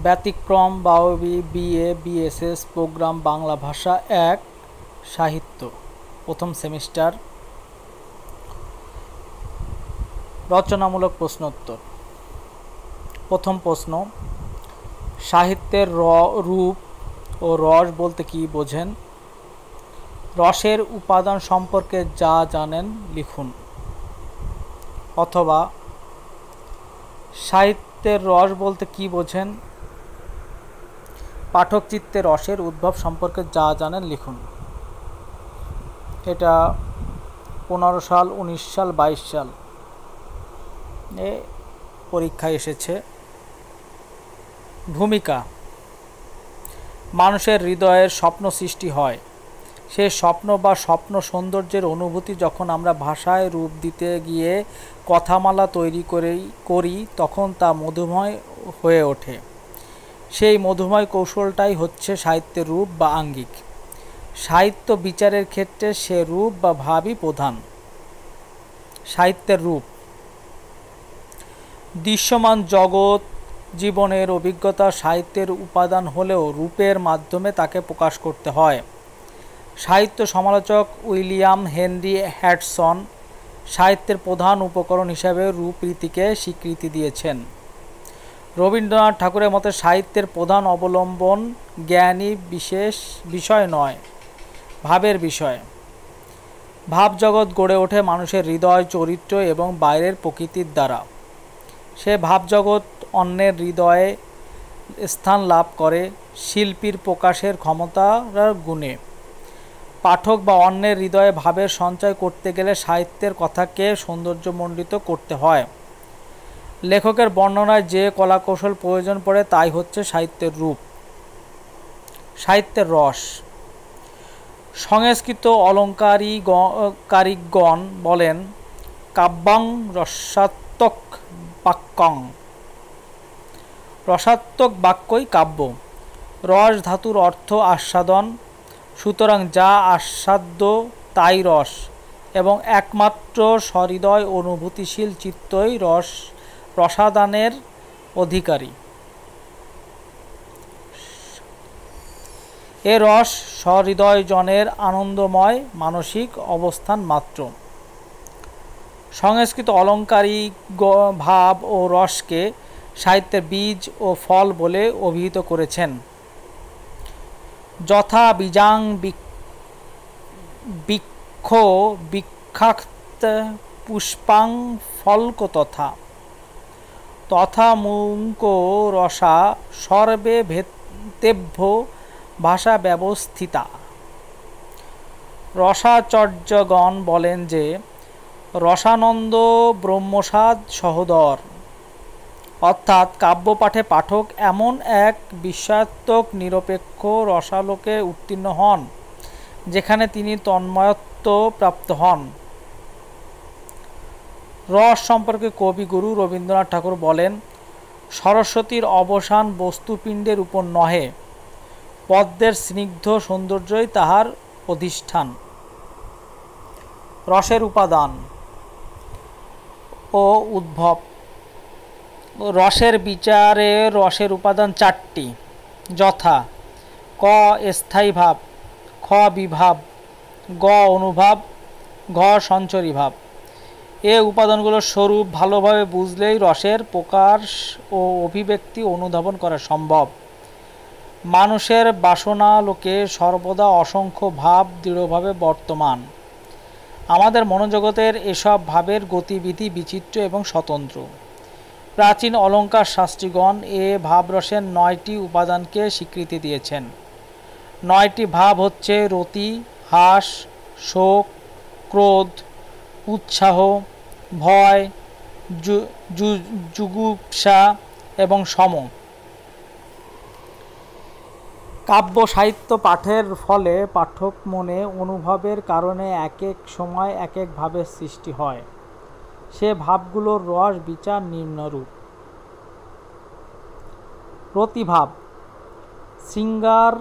ব্যতিক্রম বাওবি BA BSS programme Bangla ভাষা 1 সাহিত্য প্রথম সেমিস্টার রচনামূলক প্রশ্নোত্তর। প্রথম প্রশ্ন, সাহিত্যের রূপ ও রস বলতে কি বোঝেন? রসের উপাদান সম্পর্কে যা জানেন লিখুন। অথবা সাহিত্যের রস বলতে কি বোঝেন? পাঠক চিত্তে রসের উদ্ভব সম্পর্কে যা জানেন লিখুন। এটা 15 সাল, 19 সাল, 22 সাল এ পরীক্ষায় এসেছে। ভূমিকা: মানুষের হৃদয়ের স্বপ্ন সৃষ্টি হয়। সেই স্বপ্ন বা স্বপ্ন সৌন্দর্যের অনুভূতি যখন আমরা ভাষায় রূপ দিতে গিয়ে কথামালা তৈরি করি তখন তা মধুময় হয়ে ওঠে। সেই মধুময় কৌশলটাই হচ্ছে সাহিত্যের রূপ বা আঙ্গিক। সাহিত্য বিচারের ক্ষেত্রে সে রূপ বা ভাবই প্রধান। সাহিত্যের রূপ: দৃশ্যমান জগৎ জীবনের অভিজ্ঞতা সাহিত্যের উপাদান হলেও রূপের মাধ্যমে তাকে প্রকাশ করতে হয়। সাহিত্য সমালোচক উইলিয়াম হেনরি হ্যাডসন সাহিত্যের প্রধান উপকরণ হিসাবে রূপরীতিকে স্বীকৃতি দিয়েছেন। রবীন্দ্রনাথ ঠাকুরের মতে সাহিত্যের প্রধান অবলম্বন জ্ঞানী বিশেষ বিষয় নয়, ভাবের বিষয়। ভাবজগৎ গড়ে ওঠে মানুষের হৃদয়, চরিত্র এবং বাইরের প্রকৃতির দ্বারা। সে ভাবজগৎ অন্যের হৃদয়ে স্থান লাভ করে শিল্পীর প্রকাশের ক্ষমতার গুণে। পাঠক বা অন্যের হৃদয়ে ভাবের সঞ্চয় করতে গেলে সাহিত্যের কথাকে সৌন্দর্যমণ্ডিত করতে হয়। লেখকের বর্ণনায় যে কলাকৌশল প্রয়োজন পড়ে তাই হচ্ছে সাহিত্যের রূপ। সাহিত্যের রস: সংস্কৃত অলঙ্কারিকগণ বলেন, কাব্যাং রসাত্মক বাক্যং। রসাত্মক বাক্যই কাব্য। রস ধাতুর অর্থ আস্বাদন, সুতরাং যা আস্বাদ্য তাই রস, এবং একমাত্র সহৃদয় অনুভূতিশীল চিত্তই রসাদানের অধিকারী। এ রস সহৃদয়জনের আনন্দময় মানসিক অবস্থান মাত্র। সংস্কৃত অলঙ্কারিক ভাব ও রসকে সাহিত্যের বীজ ও ফল বলে অভিহিত করেছেন। যথা বীজাং বৃক্ষ বৃক্ষাৎ পুষ্পাং ফলক তথা তথা মুঙ্কো রসা সর্বে ভেতেভ্য ভাষা ব্যবস্থিতা। রসাচার্যগণ বলেন যে রসানন্দ ব্রহ্মস্বাদ সহোদর, অর্থাৎ কাব্যপাঠে পাঠক এমন এক বিস্ময়াত্মক নিরপেক্ষ রসালোকে উত্তীর্ণ হন যেখানে তিনি তন্ময়ত্ব প্রাপ্ত হন। রস সম্পর্কে কবিগুরু রবীন্দ্রনাথ ঠাকুর বলেন, সরস্বতীর অবসান বস্তুপিণ্ডের উপর নহে, পদ্মের স্নিগ্ধ সৌন্দর্যই তাহার অধিষ্ঠান। রসের উপাদান ও উদ্ভব: রসের বিচারে রসের উপাদান 4টি, যথা ক স্থায়ী ভাব, খ বিভাব, গ অনুভাব, ঘ সঞ্চরী ভাব। এ উপাদানগুলোর স্বরূপ ভালোভাবে বুঝলেই রসের প্রকাশ ও অভিব্যক্তি অনুধাবন করা সম্ভব। মানুষের বাসনালোকে সর্বদা অসংখ্য ভাব দৃঢ়ভাবে বর্তমান। আমাদের মনোজগতের এসব ভাবের গতিবিধি বিচিত্র এবং স্বতন্ত্র। প্রাচীন অলঙ্কার শাস্ত্রীগণ এ ভাবরসের 9টি উপাদানকে স্বীকৃতি দিয়েছেন। 9টি ভাব হচ্ছে রতি, হাস, শোক, ক্রোধ, উৎসাহ, ভয়, জুগুপ্সা এবং সম। কাব্য সাহিত্য পাঠের ফলে পাঠক মনে অনুভবের কারণে এক এক সময় এক এক ভাবের সৃষ্টি হয়। সে ভাবগুলোর রস বিচার নিম্নরূপ: রতিভাব, শৃঙ্গার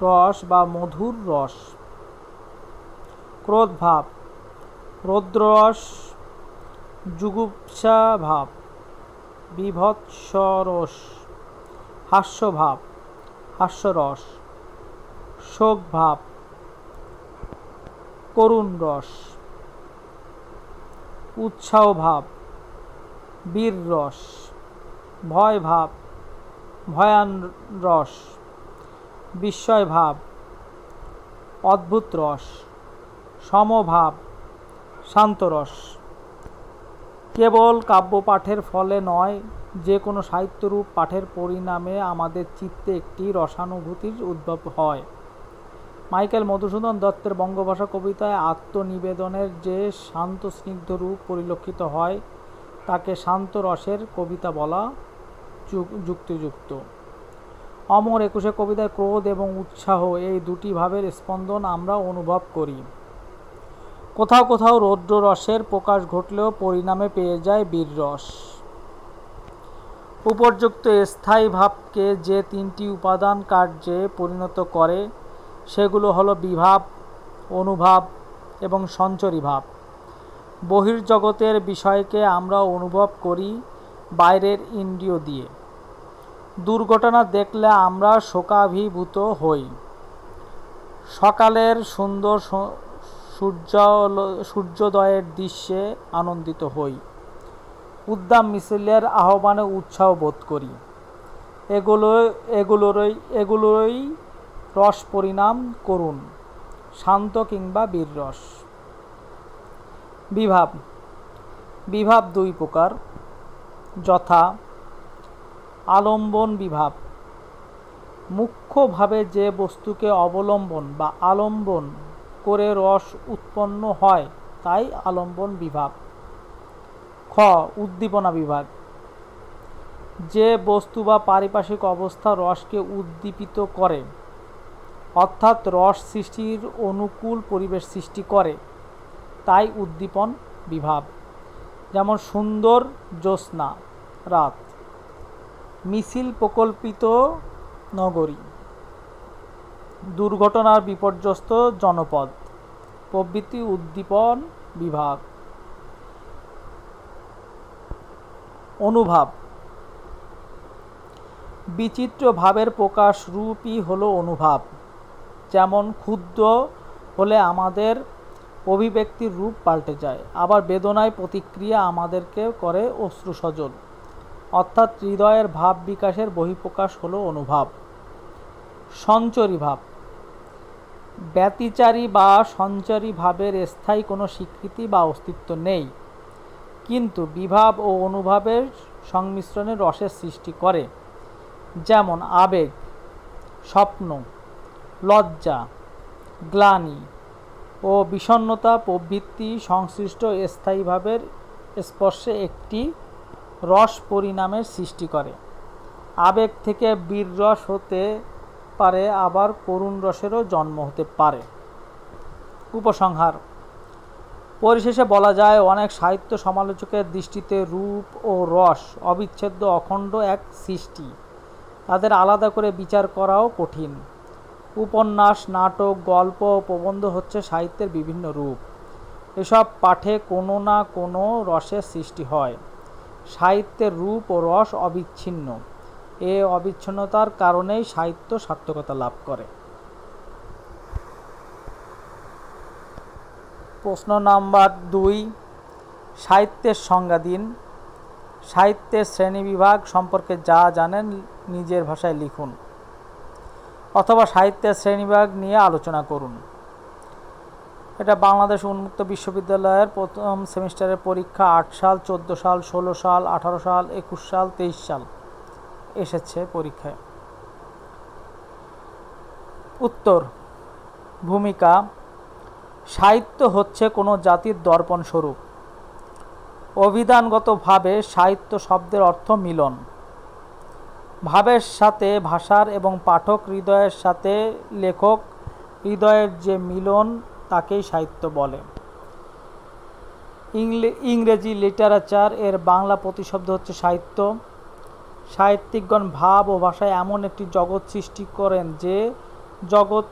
রস বা মধুর রস। ক্রোধ ভাব, রৌদ্ররস। জুগুপ্সা ভাব, বীভৎস রস। হাস্যভাব, হাস্যরস, শোকভাব, করুণ রস, উৎসাহভাব, বীর রস, ভয়ভাব, ভয়ান রস, বিস্ময়ভাব, অদ্ভুত রস, সমভাব, শান্তরস। কেবল কাব্যপাঠের ফলে নয়, যে কোনো সাহিত্যরূপ পাঠের পরিণামে আমাদের চিত্তে একটি রসানুভূতির উদ্ভব হয়। মাইকেল মধুসূদন দত্তের বঙ্গভাষা কবিতায় আত্মনিবেদনের যে শান্ত স্নিগ্ধ রূপ পরিলক্ষিত হয়, তাকে শান্ত রসের কবিতা বলা যুক্তিযুক্ত। অমর একুশে কবিতায় ক্রোধ এবং উৎসাহ এই দুটি ভাবের স্পন্দন আমরা অনুভব করি। কোথাও কোথাও রৌদ্র রসের প্রকাশ ঘটলেও পরিণামে পেয়ে যায় বীর রস। উপর্যুক্ত স্থায়ী ভাবকে যে তিনটি উপাদান কার্যে পরিণত করে সেগুলো হলো বিভাব, অনুভাব এবং সঞ্চরী ভাব। বহির্জগতের বিষয়কে আমরা অনুভব করি বাইরের ইন্দ্রিয় দিয়ে। দুর্ঘটনা দেখলে আমরা শোকাভিভূত হই, সকালের সুন্দর সূর্যোদয়ের দৃশ্যে আনন্দিত হই, উদ্দাম মিছিলের আহ্বানে উৎসাহ বোধ করি। এগুলোরই রস পরিণাম করুন, শান্ত কিংবা বীর রস। বিভাব। বিভাব দুই প্রকার, যথা আলম্বন বিভাব। মুখ্যভাবে যে বস্তুকে অবলম্বন বা আলম্বন করে রস উৎপন্ন হয় তাই আলম্বন বিভাব। খ. উদ্দীপনা বিভাগ। যে বস্তু বা পারিপার্শ্বিক অবস্থা রসকে উদ্দীপিত করে, অর্থাৎ রস সৃষ্টির অনুকূল পরিবেশ সৃষ্টি করে, তাই উদ্দীপন বিভাব। যেমন সুন্দর জ্যোৎস্না রাত, মিছিল প্রকল্পিত নগরী, দুর্ঘটনার বিপর্যস্ত জনপদ প্রভৃতি উদ্দীপন বিভাগ। অনুভাব। বিচিত্র ভাবের প্রকাশ রূপই হলো অনুভাব। যেমন ক্ষুদ্র হলে আমাদের অভিব্যক্তির রূপ পাল্টে যায়, আবার বেদনায় প্রতিক্রিয়া আমাদেরকে করে অশ্রুসজল, অর্থাৎ হৃদয়ের ভাব বিকাশের বহিঃপ্রকাশ হলো অনুভাব। সঞ্চরী ভাব। ব্যতিচারী বা সঞ্চারী ভাবের স্থায়ী কোনো স্বীকৃতি বা অস্তিত্ব নেই, কিন্তু বিভাব ও অনুভাবের সংমিশ্রণে রসের সৃষ্টি করে। যেমন আবেগ, স্বপ্ন, লজ্জা, গ্লানি ও বিষণ্ণতা প্রভৃতি সংশ্লিষ্ট স্থায়ী ভাবের স্পর্শে একটি রস পরিণামের সৃষ্টি করে। আবেগ থেকে বীর রস হতে পারে, আবার করুণ রসেরও জন্ম হতে পারে। উপসংহার। পরিশেষে বলা যায়, অনেক সাহিত্য সমালোচকের দৃষ্টিতে রূপ ও রস অবিচ্ছেদ্য অখণ্ড এক সৃষ্টি। তাদের আলাদা করে বিচার করাও কঠিন। উপন্যাস, নাটক, গল্প ও প্রবন্ধ হচ্ছে সাহিত্যের বিভিন্ন রূপ। এসব পাঠে কোনো না কোনো রসের সৃষ্টি হয়। সাহিত্যের রূপ ও রস অবিচ্ছিন্ন। এ অবিচ্ছিন্নতার কারণেই সাহিত্য সার্থকতা লাভ করে। প্রশ্ন নাম্বার 2, সাহিত্যের সংজ্ঞা দিন। সাহিত্যের শ্রেণীবিভাগ সম্পর্কে যা জানেন নিজের ভাষায় লিখুন, অথবা সাহিত্যের শ্রেণীবিভাগ নিয়ে আলোচনা করুন। এটা বাংলাদেশ উন্মুক্ত বিশ্ববিদ্যালয়ের প্রথম সেমিস্টারের পরীক্ষা 8 সাল, 14 সাল, 16 সাল, 18 সাল, 21 সাল, 23 সাল এসেছে পরীক্ষায়। উত্তর। ভূমিকা। সাহিত্য হচ্ছে কোনো জাতির দর্পণ স্বরূপ। অভিধানগতভাবে সাহিত্য শব্দের অর্থ মিলন। ভাবের সাথে ভাষার এবং পাঠক হৃদয়ের সাথে লেখক হৃদয়ের যে মিলন তাকেই সাহিত্য বলে। ইংরেজি লিটারেচার এর বাংলা প্রতিশব্দ হচ্ছে সাহিত্য। সাহিত্যিকগণ ভাব ও ভাষায় এমন একটি জগৎ সৃষ্টি করেন যে জগৎ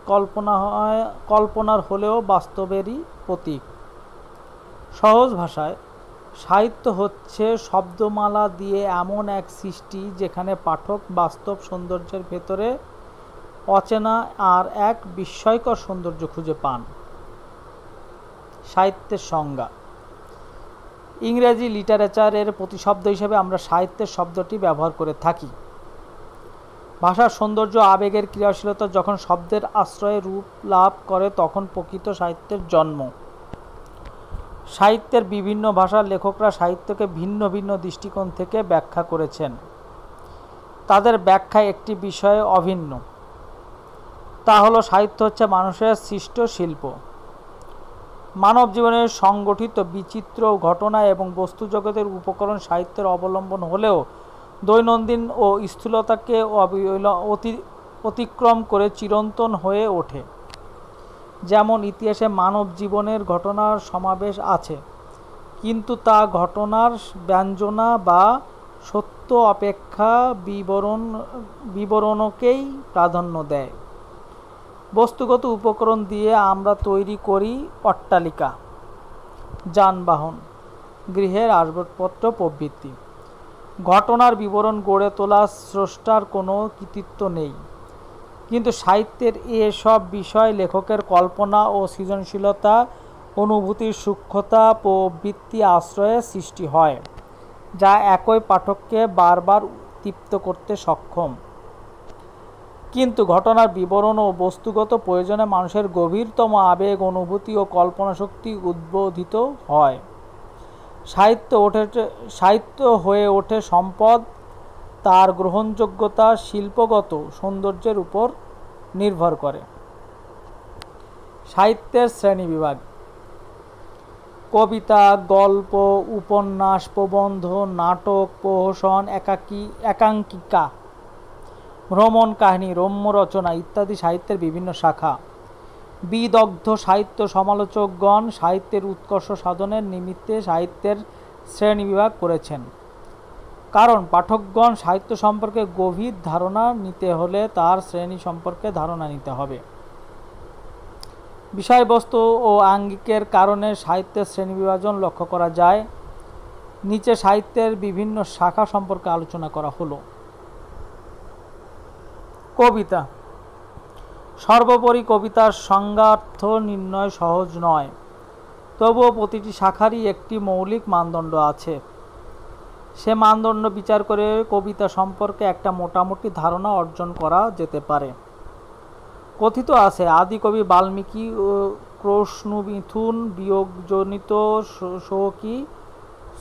কল্পনার হলেও বাস্তবেরই প্রতীক। সহজ ভাষায় সাহিত্য হচ্ছে শব্দমালা দিয়ে এমন এক সৃষ্টি যেখানে পাঠক বাস্তব সৌন্দর্যের ভেতরে অচেনা আর এক বিস্ময়কর সৌন্দর্য খুঁজে পান। সাহিত্যের সংজ্ঞা। ইংরেজি লিটারেচারের প্রতিশব্দ হিসেবে আমরা সাহিত্যের শব্দটি ব্যবহার করে থাকি। ভাষার সৌন্দর্য, আবেগের ক্রিয়াশীলতা যখন শব্দের আশ্রয়ে রূপ লাভ করে তখন প্রকৃত সাহিত্যের জন্ম। সাহিত্যের বিভিন্ন ভাষার লেখকরা সাহিত্যকে ভিন্ন ভিন্ন দৃষ্টিকোণ থেকে ব্যাখ্যা করেছেন। তাদের ব্যাখ্যায় একটি বিষয়ে অভিন্ন, তা হলো সাহিত্য হচ্ছে মানুষের সৃষ্ট শিল্প। মানব জীবনের সংগঠিত বিচিত্র ঘটনা এবং বস্তু জগতের উপকরণ সাহিত্যের অবলম্বন হলেও দৈনন্দিন ও স্থূলতাকে অতিক্রম করে চিরন্তন হয়ে ওঠে। যেমন ইতিহাসে মানব জীবনের ঘটনার সমাবেশ আছে, কিন্তু তা ঘটনার ব্যঞ্জনা বা সত্য অপেক্ষা বিবরণকেই প্রাধান্য দেয়। বস্তুগত উপকরণ দিয়ে আমরা তৈরি করি অট্টালিকা, যানবাহন, গৃহের আসবাবপত্র প্রভৃতি। ঘটনার বিবরণ গড়ে তোলা স্রষ্টার কোনো কৃতিত্ব নেই, কিন্তু সাহিত্যের এসব বিষয় লেখকের কল্পনা ও সৃজনশীলতা, অনুভূতির সূক্ষ্মতা প্রভৃতি আশ্রয়ে সৃষ্টি হয়, যা একই পাঠককে বারবার তৃপ্ত করতে সক্ষম। কিন্তু ঘটনার বিবরণ ও বস্তুগত প্রয়োজনে মানুষের গভীরতম আবেগ, অনুভূতি ও কল্পনাশক্তি উদ্বোধিত হয়। সাহিত্য হয়ে ওঠে সম্পদ তার গ্রহণযোগ্যতা, শিল্পগত সৌন্দর্যের উপর নির্ভর করে। সাহিত্যের শ্রেণীবিভাগ। কবিতা, গল্প, উপন্যাস, প্রবন্ধ, নাটক, প্রহসন, একাঙ্কিকা, ভ্রমণ কাহিনী, রম্য রচনা ইত্যাদি সাহিত্যের বিভিন্ন শাখা। বিদগ্ধ সাহিত্য সমালোচকগণ সাহিত্যের উৎকর্ষ সাধনের নিমিত্তে সাহিত্যের শ্রেণীবিভাগ করেছেন। কারণ পাঠকগণ সাহিত্য সম্পর্কে গভীর ধারণা নিতে হলে তার শ্রেণী সম্পর্কে ধারণা নিতে হবে। বিষয়বস্তু ও আঙ্গিকের কারণে সাহিত্যের শ্রেণীবিভাজন লক্ষ্য করা যায়। নিচে সাহিত্যের বিভিন্ন শাখা সম্পর্কে আলোচনা করা হলো। কবিতা। সর্বোপরি কবিতার সংজ্ঞার্থ নির্ণয় সহজ নয়, তবুও প্রতিটি শাখারই একটি মৌলিক মানদণ্ড আছে। সে মানদণ্ড বিচার করে কবিতা সম্পর্কে একটা মোটামুটি ধারণা অর্জন করা যেতে পারে। কথিত আছে আদিকবি বাল্মীকি ক্রোশমিথুন বিয়োগজনিত শোকী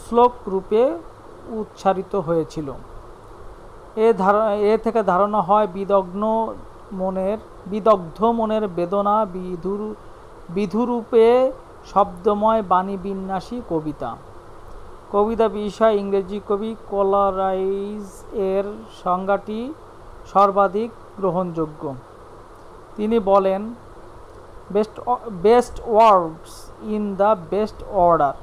শ্লোক রূপে উচ্চারিত হয়েছিল। এ থেকে ধারণা হয় বিদগ্ধ মনের বেদনা বিধুরূপে শব্দময় বাণী বিন্যাসী কবিতা। কবিতা বিষয় ইংরেজি কবি কোলারাইজ এর সংজ্ঞাটি সর্বাধিক গ্রহণযোগ্য। তিনি বলেন, best words in the best order.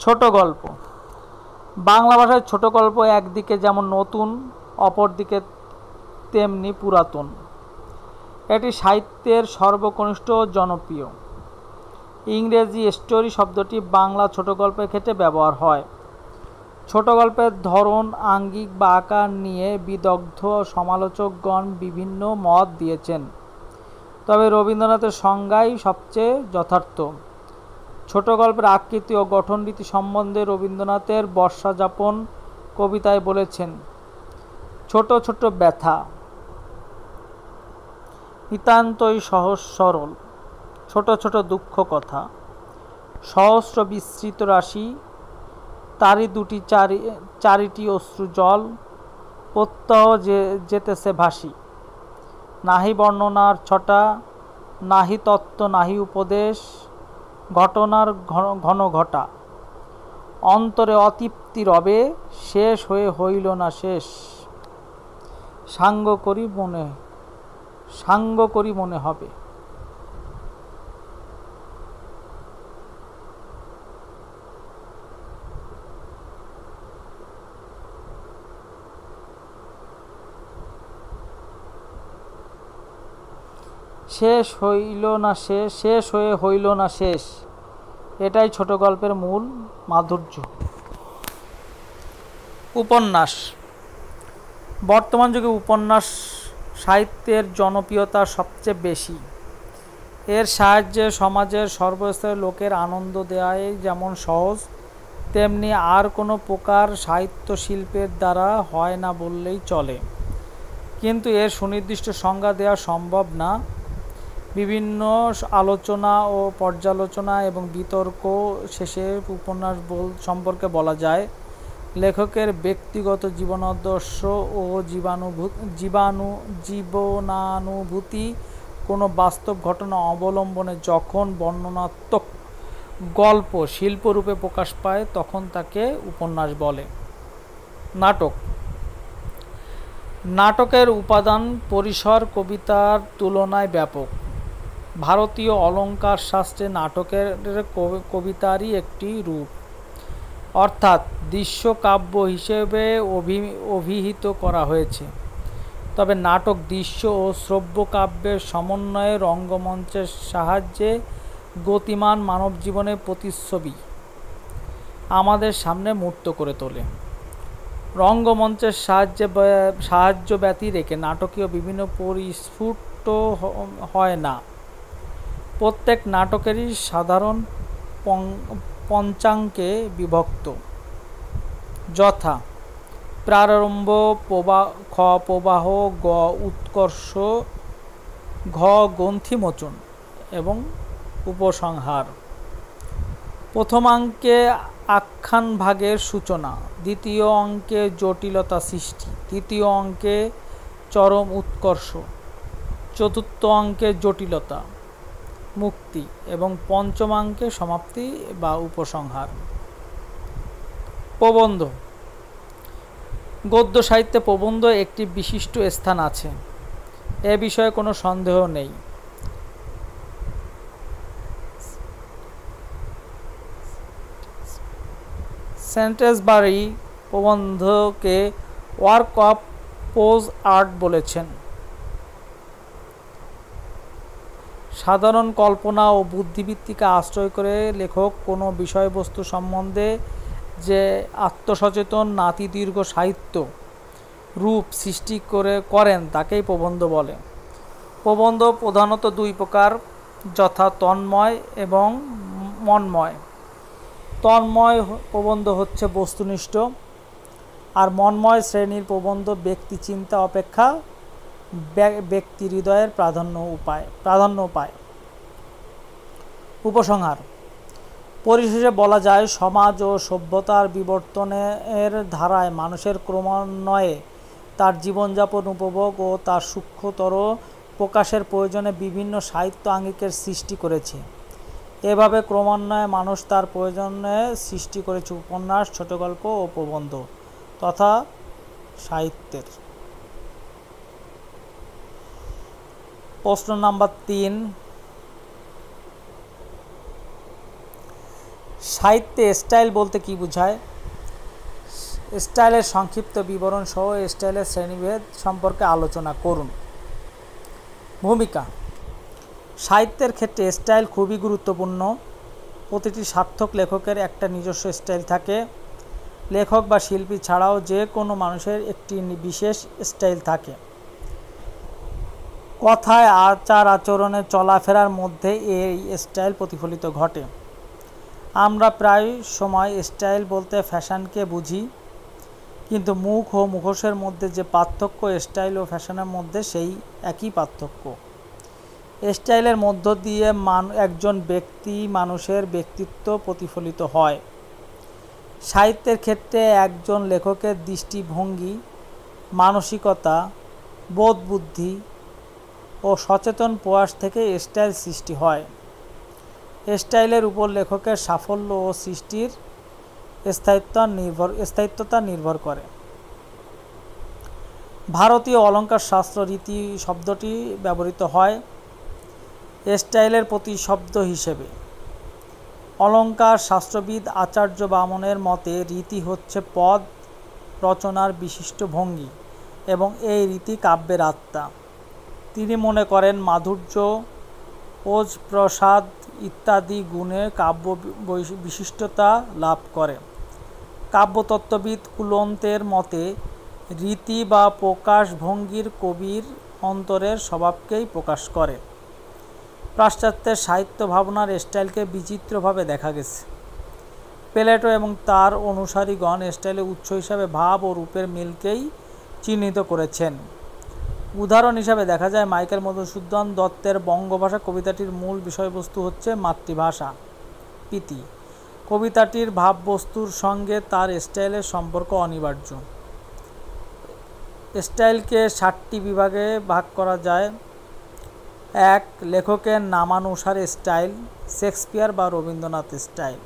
ছোট গল্প। বাংলা ভাষায় ছোট গল্প একদিকে যেমন নতুন, অপরদিকে তেমনি পুরাতন। এটি সাহিত্যের সর্বকনিষ্ঠ জনপ্রিয়। ইংরেজি স্টোরি শব্দটি বাংলা ছোট গল্পের ক্ষেত্রে ব্যবহার হয়। ছোট গল্পের ধরন, আঙ্গিক বা আকার নিয়ে বিদগ্ধ সমালোচকগণ বিভিন্ন মত দিয়েছেন, তবে রবীন্দ্রনাথের সংজ্ঞাই সবচেয়ে যথার্থ। ছোট গল্পের আকৃতি ও গঠনরীতি সম্বন্ধে রবীন্দ্রনাথের বর্ষাযাপন কবিতায় বলেছেন, ছোট ছোট ব্যথা নিতান্তই সহজ সরল, ছোট ছোট দুঃখ কথা, সহস্র বিস্তৃত রাশি, তারই চারিটি অশ্রু জল, প্রত্যহ যেতেছে ভাসি। নাহি বর্ণনার ছটা, নাহি তত্ত্ব, নাহি উপদেশ, ঘটনার ঘন ঘটা, অন্তরে অতৃপ্তি রবে, শেষ হয়ে হইল না শেষ, সাঙ্গ করি মনে হবে। শেষ হয়ে হইল না শেষ, এটাই ছোট গল্পের মূল মাধুর্য। উপন্যাস। বর্তমান যুগে উপন্যাস সাহিত্যের জনপ্রিয়তা সবচেয়ে বেশি। এর সাহায্যে সমাজের সর্বস্তরের লোকের আনন্দ দেওয়াই যেমন সহজ, তেমনি আর কোনো প্রকার সাহিত্য শিল্পের দ্বারা হয় না বললেই চলে। কিন্তু এর সুনির্দিষ্ট সংজ্ঞা দেওয়া সম্ভব না। বিভিন্ন আলোচনা ও পর্যালোচনা এবং বিতর্ক শেষে উপন্যাস সম্পর্কে বলা যায়, লেখকের ব্যক্তিগত জীবনাদর্শ ও জীবনানুভূতি কোনো বাস্তব ঘটনা অবলম্বনে যখন বর্ণনাত্মক গল্প শিল্পরূপে প্রকাশ পায় তখন তাকে উপন্যাস বলে। নাটক। নাটকের উপাদান পরিসর কবিতার তুলনায় ব্যাপক। ভারতীয় অলঙ্কার শাস্ত্রে নাটকের কবিতারই একটি রূপ, অর্থাৎ দৃশ্যকাব্য হিসেবে অভিহিত করা হয়েছে। তবে নাটক দৃশ্য ও শ্রব্য কাব্যের সমন্বয়ে রঙ্গমঞ্চের সাহায্যে গতিমান মানবজীবনের প্রতিচ্ছবি আমাদের সামনে মূর্ত করে তোলে। রঙ্গমঞ্চের সাহায্য ব্যতী রেখে নাটকীয় বিভিন্ন পরিস্ফুট হয় না। প্রত্যেক নাটকেরই সাধারণ পঞ্চাঙ্গে বিভক্ত, যথা প্রারম্ভ, খ প্রবাহ, গ উৎকর্ষ, ঘ গ্রন্থিমোচন এবং উপসংহার। প্রথমাঙ্কে আখ্যানভাগের সূচনা, দ্বিতীয় অঙ্কে জটিলতা সৃষ্টি, তৃতীয় অঙ্কে চরম উৎকর্ষ, চতুর্থ অঙ্কে জটিলতা মুক্তি এবং পঞ্চমাঙ্কে সমাপ্তি বা উপসংহার। প্রবন্ধ। গদ্য সাহিত্যে প্রবন্ধ একটি বিশিষ্ট স্থান আছে, এ বিষয়ে কোনো সন্দেহ নেই। সেন্টেন্সবারি প্রবন্ধকে ওয়ার্ক অফ পোজ আর্ট বলেছেন। সাধারণ কল্পনা ও বুদ্ধিবৃত্তিকে আশ্রয় করে লেখক কোনো বিষয়বস্তু সম্বন্ধে যে আত্মসচেতন নাতিদীর্ঘ সাহিত্য রূপ সৃষ্টি করেন তাকেই প্রবন্ধ বলে। প্রবন্ধ প্রধানত দুই প্রকার, যথা তন্ময় এবং মন্ময়। তন্ময় প্রবন্ধ হচ্ছে বস্তুনিষ্ঠ, আর মন্ময় শ্রেণীর প্রবন্ধ ব্যক্তি চিন্তা অপেক্ষা ব্যক্তি হৃদয়ের প্রাধান্য পায়। উপসংহার। পরিশেষে বলা যায়, সমাজ ও সভ্যতার বিবর্তনের ধারায় মানুষের ক্রমান্বয়ে তার জীবনযাপন উপভোগ ও তার সূক্ষ্মতর প্রকাশের প্রয়োজনে বিভিন্ন সাহিত্য আঙ্গিকের সৃষ্টি করেছে। এভাবে ক্রমান্বয়ে মানুষ তার প্রয়োজনে সৃষ্টি করেছে উপন্যাস, ছোট গল্প ও প্রবন্ধ তথা সাহিত্যের। প্রশ্ন নাম্বার 3, সাহিত্যে স্টাইল বলতে কি বোঝায়? স্টাইলের সংক্ষিপ্ত বিবরণ সহ স্টাইলের শ্রেণীভেদ সম্পর্কে আলোচনা করুন। ভূমিকা। সাহিত্যের ক্ষেত্রে স্টাইল খুবই গুরুত্বপূর্ণ। প্রতিটি সার্থক লেখকের একটা নিজস্ব স্টাইল থাকে। লেখক বা শিল্পী ছাড়াও যে কোনো মানুষের একটি বিশেষ স্টাইল থাকে। কথায়, আচার আচরণে, চলাফেরার মধ্যে এই স্টাইল প্রতিফলিত ঘটে। আমরা প্রায় সময় স্টাইল বলতে ফ্যাশনকে বুঝি, কিন্তু মুখ ও মুখোশের মধ্যে যে পার্থক্য স্টাইল ও ফ্যাশনের মধ্যে সেই একই পার্থক্য। স্টাইলের মধ্য দিয়ে একজন মানুষের ব্যক্তিত্ব প্রতিফলিত হয়। সাহিত্যের ক্ষেত্রে একজন লেখকের দৃষ্টিভঙ্গি, মানসিকতা, বোধবুদ্ধি ও সচেতন প্রয়াস থেকে স্টাইল সৃষ্টি হয়। স্টাইলের উপর লেখকের সাফল্য ও সৃষ্টির স্থায়িত্বতা নির্ভর করে। ভারতীয় অলঙ্কার শাস্ত্র রীতি শব্দটি ব্যবহৃত হয় স্টাইলের প্রতিশব্দ হিসেবে। অলঙ্কার শাস্ত্রবিদ আচার্য বামনের মতে রীতি হচ্ছে পদ রচনার বিশিষ্ট ভঙ্গি এবং এই রীতি কাব্যের আত্মা। তিনি মনে করেন মাধুর্য, ওজ, প্রসাদ ইত্যাদি গুণে কাব্য বিশিষ্টতা লাভ করে। কাব্যতত্ত্ববিদ কুলন্তের মতে রীতি বা প্রকাশভঙ্গির কবির অন্তরের স্বভাবকেই প্রকাশ করে। পাশ্চাত্যের সাহিত্য ভাবনার স্টাইলকে বিচিত্রভাবে দেখা গেছে। প্লেটো এবং তার অনুসারীগণ স্টাইলের উৎস হিসাবে ভাব ও রূপের মিলকেই চিহ্নিত করেছেন। উদাহরণ হিসাবে দেখা যায় মাইকেল মধুসূদন দত্তের বঙ্গভাষা কবিতাটির মূল বিষয়বস্তু হচ্ছে মাতৃভাষা প্রীতি। কবিতাটির ভাববস্তুর সঙ্গে তার স্টাইলের সম্পর্ক অনিবার্য। স্টাইলকে 7টি বিভাগে ভাগ করা যায়। 1. লেখকের নামানুসারে স্টাইল, শেক্সপিয়ার বা রবীন্দ্রনাথ স্টাইল।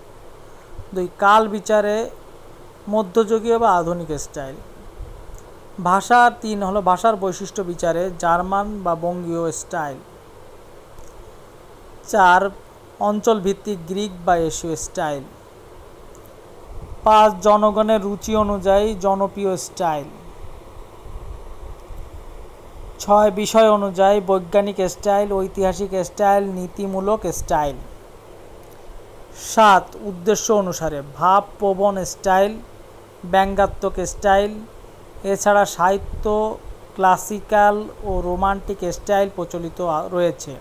2. কাল বিচারে মধ্যযুগীয় বা আধুনিক স্টাইল। 3 হলো ভাষার বৈশিষ্ট্য বিচারে জার্মান বা বঙ্গীয় স্টাইল। 4. অঞ্চল ভিত্তিক গ্রিক বা এশীয় স্টাইল। 5. জনগণের রুচি অনুযায়ী জনপ্রিয় স্টাইল। 6. বিষয় অনুযায়ী বৈজ্ঞানিক স্টাইল, ঐতিহাসিক স্টাইল, নীতিমূলক স্টাইল। 7. উদ্দেশ্য অনুসারে ভাবপ্রবণ স্টাইল, ব্যঙ্গাত্মক স্টাইল। এছাড়া সাহিত্য ক্লাসিক্যাল ও রোমান্টিক স্টাইল প্রচলিত রয়েছে।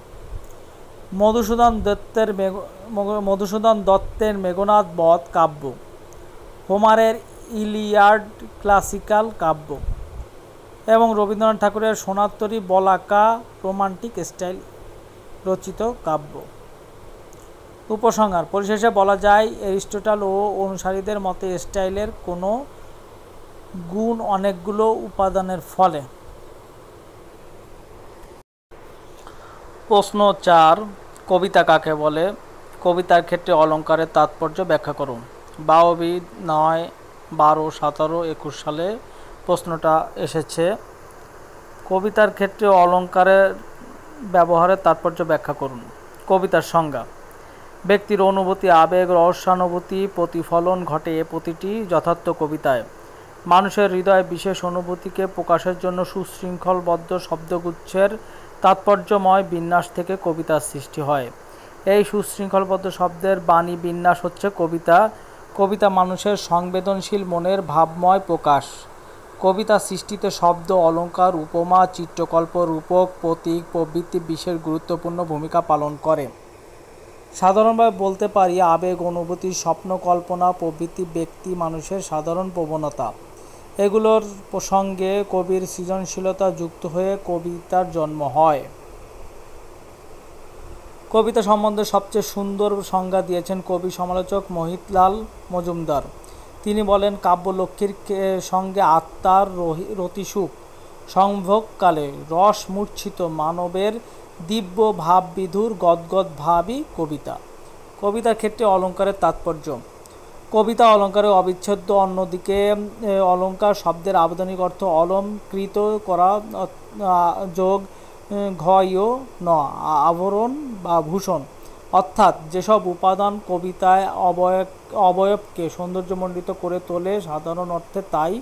মধুসূদন দত্তের মেঘনাদ বধ কাব্য, হোমারের ইলিয়াড ক্লাসিক্যাল কাব্য এবং রবীন্দ্রনাথ ঠাকুরের সোনার বলাকা রোমান্টিক স্টাইল রচিত কাব্য। উপসংহার: পরিশেষে বলা যায় অ্যারিস্টটল ও অনুসারীদের মতে স্টাইলের কোনো গুণ অনেকগুলো উপাদানের ফলে। প্রশ্ন 4, কবিতা কাকে বলে? কবিতার ক্ষেত্রে অলঙ্কারের তাৎপর্য ব্যাখ্যা করুন। বাউবি 9, 12, 17, 21 সালে প্রশ্নটা এসেছে। কবিতার ক্ষেত্রে অলঙ্কারের ব্যবহারের তাৎপর্য ব্যাখ্যা করুন। কবিতার সংজ্ঞা: ব্যক্তির অনুভূতি, আবেগ, রহস্যানুভূতি প্রতিফলন ঘটে এ প্রতিটি যথার্থ কবিতায়। মানুষের হৃদয়ে বিশেষ অনুভূতিকে প্রকাশের জন্য সুশৃঙ্খলবদ্ধ শব্দগুচ্ছের তাৎপর্যময় বিন্যাস থেকে কবিতার সৃষ্টি হয়। এই সুশৃঙ্খলবদ্ধ শব্দের বাণী বিন্যাস হচ্ছে কবিতা। কবিতা মানুষের সংবেদনশীল মনের ভাবময় প্রকাশ। কবিতা সৃষ্টিতে শব্দ, অলঙ্কার, উপমা, চিত্রকল্প, রূপক, প্রতীক প্রভৃতি বিশেষ গুরুত্বপূর্ণ ভূমিকা পালন করে। সাধারণভাবে বলতে পারি আবেগ, অনুভূতি, স্বপ্ন, কল্পনা প্রভৃতি ব্যক্তি মানুষের সাধারণ প্রবণতা। এগুলোর সঙ্গে কবির সৃজনশীলতা যুক্ত হয়ে কবিতার জন্ম হয়। কবিতা সম্বন্ধে সবচেয়ে সুন্দর সংজ্ঞা দিয়েছেন কবি সমালোচক মোহিতলাল মজুমদার। তিনি বলেন, কাব্যলক্ষ্মীর সঙ্গে আত্মার রতিসুখ সংভোগকালে রস মূর্ছিত মানবের দিব্য ভাববিধুর গদগদ ভাবই কবিতা। কবিতার ক্ষেত্রে অলঙ্কারের তাৎপর্য: কবিতা অলঙ্কারের অবিচ্ছেদ্য। অন্যদিকে অলঙ্কার শব্দের আবেদনিক অর্থ অলঙ্কৃত করা, যোগ ঘয় ন, আভরণ বা ভূষণ, অর্থাৎ যেসব উপাদান কবিতায় অবয়বকে সৌন্দর্যমণ্ডিত করে তোলে, সাধারণ অর্থে তাই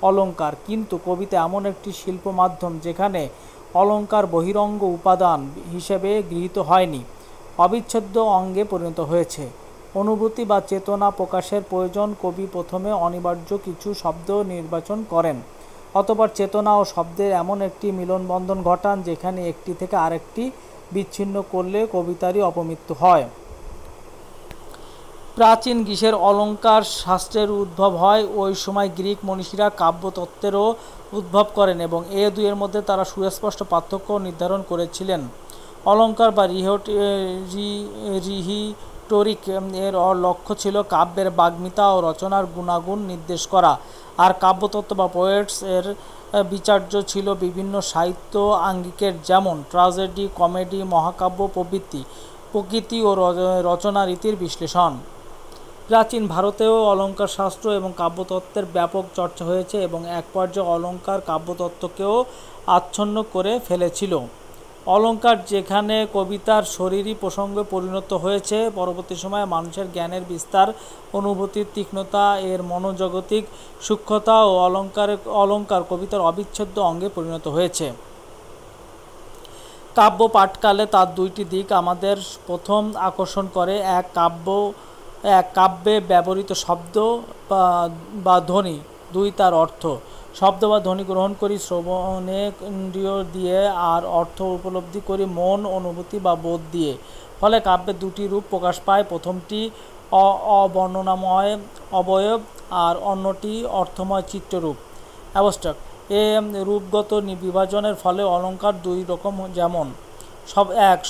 অলঙ্কার। কিন্তু কবিতা এমন একটি শিল্প মাধ্যম যেখানে অলঙ্কার বহিরঙ্গ উপাদান হিসেবে গৃহীত হয়নি, অবিচ্ছেদ্য অঙ্গে পরিণত হয়েছে। অনুভূতি বা চেতনা প্রকাশের প্রয়োজন কবি প্রথমে অনিবার্য কিছু শব্দ নির্বাচন করেন, অতঃপর চেতনা ও শব্দের এমন একটি মিলনবন্ধন ঘটান যেখানে একটি থেকে আরেকটি বিচ্ছিন্ন করলে কবিতারই অপমৃত্যু হয়। প্রাচীন গ্রীসের অলঙ্কার শাস্ত্রের উদ্ভব হয়। ওই সময় গ্রিক মনীষীরা কাব্যতত্ত্বেরও উদ্ভব করেন এবং এ দুয়ের মধ্যে তারা সুস্পষ্ট পার্থক্য নির্ধারণ করেছিলেন। অলঙ্কার বা রিহিটোরিক এর লক্ষ্য ছিল কাব্যের বাগ্মিতা ও রচনার গুণাগুণ নির্দেশ করা, আর কাব্যতত্ত্ব বা পোয়েটস এর বিচার্য ছিল বিভিন্ন সাহিত্য আঙ্গিকের, যেমন ট্র্যাজেডি, কমেডি, মহাকাব্য প্রভৃতি, প্রকৃতি ও রচনা রীতির বিশ্লেষণ। প্রাচীন ভারতেও অলঙ্কার শাস্ত্র এবং কাব্যতত্ত্বের ব্যাপক চর্চা হয়েছে এবং এক পর্যায়ে অলঙ্কার কাব্যতত্ত্বকেও আচ্ছন্ন করে ফেলেছিল। অলঙ্কার যেখানে কবিতার শরীরী প্রসঙ্গে পরিণত হয়েছে, পরবর্তী সময়ে মানুষের জ্ঞানের বিস্তার, অনুভূতির তীক্ষ্ণতা, এর মনোজগতিক সূক্ষ্মতা ও অলঙ্কার কবিতার অবিচ্ছেদ্য অঙ্গে পরিণত হয়েছে। কাব্য পাঠকালে তার দুইটি দিক আমাদের প্রথম আকর্ষণ করে। এক কাব্যে ব্যবহৃত শব্দ বা ধ্বনি, দুই তার অর্থ। শব্দ বা ধ্বনি গ্রহণ করি শ্রবণে ইন্দ্রিয় দিয়ে, আর অর্থ উপলব্ধি করি মন, অনুভূতি বা বোধ দিয়ে। ফলে কাব্যের দুটি রূপ প্রকাশ পায়, প্রথমটি অবর্ণনাময় অবয়ব আর অন্যটি অর্থময় চিত্ররূপ অ্যাবস্ট্রাক্ট। এ রূপগত বিভাজনের ফলে অলঙ্কার দুই রকম, যেমন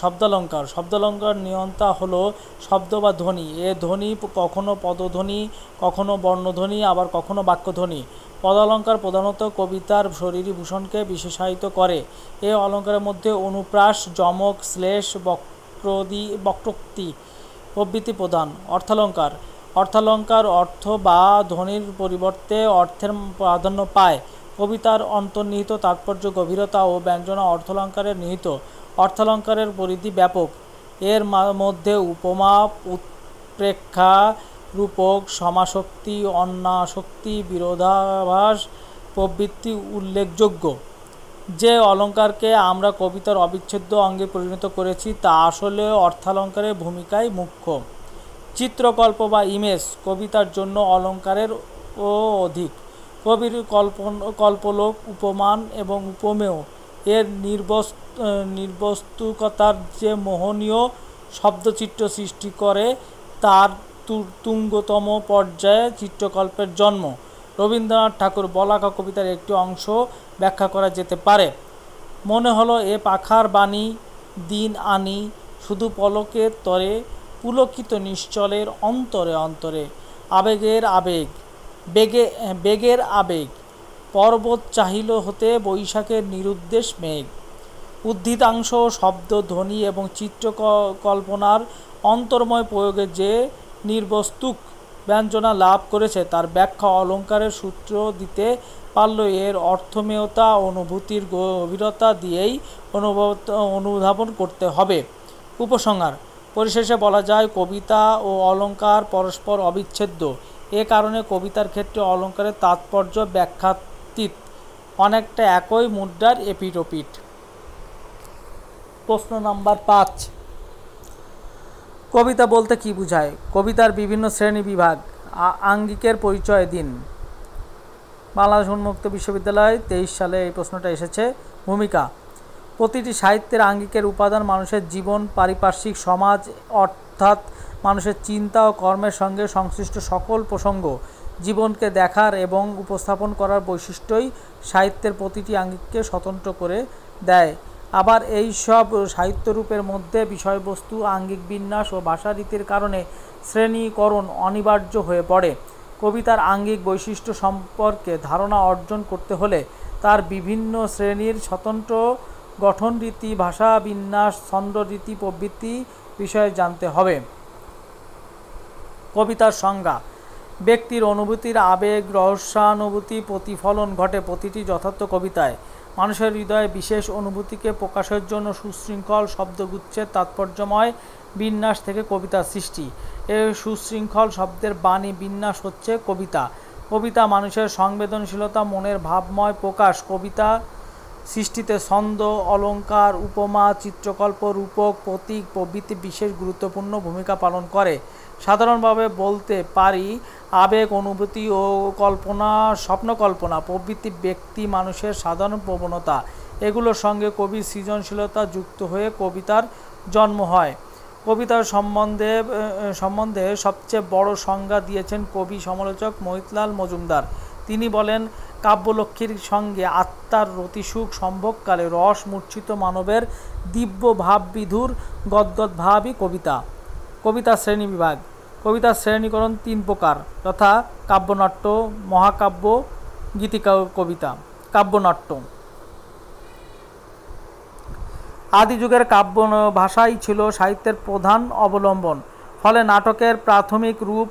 শব্দালঙ্কার। শব্দালঙ্কার নিয়ন্তা হলো শব্দ বা ধ্বনি। এ ধ্বনি কখনো পদধ্বনি, কখনো বর্ণধ্বনি, আবার কখনো বাক্যধ্বনি। পদালঙ্কার প্রধানত কবিতার শরীরী ভূষণকে বিশেষায়িত করে। এ অলঙ্কারের মধ্যে অনুপ্রাস, যমক, শ্লেষ, বক্রোক্তি প্রভৃতি প্রধান। অর্থালঙ্কার অর্থ বা ধ্বনির পরিবর্তে অর্থের প্রাধান্য পায়। কবিতার অন্তর্নিহিত তাৎপর্য, গভীরতা ও ব্যঞ্জনা অর্থালঙ্কারে নিহিত। অর্থালঙ্কারের পরিধি ব্যাপক। এর মধ্যে উপমা, উৎপ্রেক্ষা, রূপক, সমাসক্তি, অন্যাসক্তি, বিরোধাভাস প্রভৃতি উল্লেখযোগ্য। যে অলঙ্কারকে আমরা কবিতার অবিচ্ছেদ্য অঙ্গে পরিণত করেছি তা আসলে অর্থালঙ্কারের ভূমিকায় মুখ্য। চিত্রকল্প বা ইমেজ কবিতার জন্য অলঙ্কারের ও অধিক। কবির কল্পলোক, উপমান এবং উপমেয় এর নির্বস্তুকতার যে মোহনীয় শব্দচিত্র সৃষ্টি করে, তার তুঙ্গতম পর্যায়ে চিত্রকল্পের জন্ম। রবীন্দ্রনাথ ঠাকুর বলাকা কবিতার একটি অংশ ব্যাখ্যা করা যেতে পারে। মনে হলো এ পাখার বাণী দিন আনি, শুধু পলকের তরে পুলকিত নিশ্চলের অন্তরে অন্তরে। বেগের আবেগ পর্বত চাহিল হতে বৈশাখের নিরুদ্দেশ মেঘ। উদ্ধৃতাংশ শব্দ, ধ্বনি এবং চিত্রকল্পনার অন্তর্ময় প্রয়োগে যে নির্বস্তুক ব্যঞ্জনা লাভ করেছে তার ব্যাখ্যা অলঙ্কারের সূত্র দিতে পারলেও এর অর্থমেয়তা অনুভূতির গভীরতা দিয়েই অনুধাবন করতে হবে। উপসংহার: পরিশেষে বলা যায়, কবিতা ও অলঙ্কার পরস্পর অবিচ্ছেদ্য। এ কারণে কবিতার ক্ষেত্রে অলঙ্কারের তাৎপর্য ব্যাখ্যাতীত, অনেকটা একই মুদ্রার এপিঠ ওপিঠ। প্রশ্ন নাম্বার 5, কবিতা বলতে কি বোঝায়? কবিতার বিভিন্ন শ্রেণী বিভাগ, আঙ্গিকের পরিচয় দিন। বাংলাদেশ উন্মুক্ত বিশ্ববিদ্যালয় 23 সালে এই প্রশ্নটা এসেছে। ভূমিকা: প্রতিটি সাহিত্যের আঙ্গিকের উপাদান মানুষের জীবন, পারিপার্শ্বিক সমাজ, অর্থাৎ মানুষের চিন্তা ও কর্মের সঙ্গে সংশ্লিষ্ট সকল প্রসঙ্গ। জীবনকে দেখার এবং উপস্থাপন করার বৈশিষ্ট্যই সাহিত্যের প্রতিটি আঙ্গিককে স্বতন্ত্র করে দেয়। আবার এই সব সাহিত্যরূপের মধ্যে বিষয়বস্তু, আঙ্গিক বিন্যাস ও ভাষারীতির কারণে শ্রেণীকরণ অনিবার্য হয়ে পড়ে। কবিতার আঙ্গিক বৈশিষ্ট্য সম্পর্কে ধারণা অর্জন করতে হলে তার বিভিন্ন শ্রেণীর স্বতন্ত্র গঠনরীতি, ভাষা বিন্যাস, ছন্দরীতি প্রভৃতি বিষয়ে জানতে হবে। কবিতার সংজ্ঞা: ব্যক্তির অনুভূতির আবেগ, রহস্যানুভূতি প্রতিফলন ঘটে প্রতিটি যথার্থ কবিতায়। মানুষের হৃদয়ে বিশেষ অনুভূতিকে প্রকাশের জন্য সুশৃঙ্খল শব্দগুচ্ছের তাৎপর্যময় বিন্যাস থেকে কবিতার সৃষ্টি। এই সুশৃঙ্খল শব্দের বাণী বিন্যাস হচ্ছে কবিতা। কবিতা মানুষের সংবেদনশীলতা, মনের ভাবময় প্রকাশ। কবিতা সৃষ্টিতে ছন্দ, অলঙ্কার, উপমা, চিত্রকল্প, রূপক, প্রতীক প্রভৃতি বিশেষ গুরুত্বপূর্ণ ভূমিকা পালন করে। সাধারণভাবে বলতে পারি, আবেগ, অনুভূতি ও কল্পনা, স্বপ্নকল্পনা প্রভৃতি ব্যক্তি মানুষের সাধারণ প্রবণতা। এগুলোর সঙ্গে কবির সৃজনশীলতা যুক্ত হয়ে কবিতার জন্ম হয়। কবিতার সম্বন্ধে সবচেয়ে বড় সংজ্ঞা দিয়েছেন কবি সমালোচক মহিতলাল মজুমদার। তিনি বলেন, কাব্যলক্ষ্মীর সঙ্গে আত্মার রতিসুখ সম্ভোগকালে রস মূর্ছিত মানবের দিব্য ভাববিধুর গদ্গদ ভাবই কবিতা। কবিতার শ্রেণীবিভাগ: কবিতার শ্রেণীকরণ 3 প্রকার, যথা কাব্যনাট্য, মহাকাব্য, গীতিকা কবিতা। কাব্যনাট্য: আদি যুগের কাব্য ভাষাই ছিল সাহিত্যের প্রধান অবলম্বন। ফলে নাটকের প্রাথমিক রূপ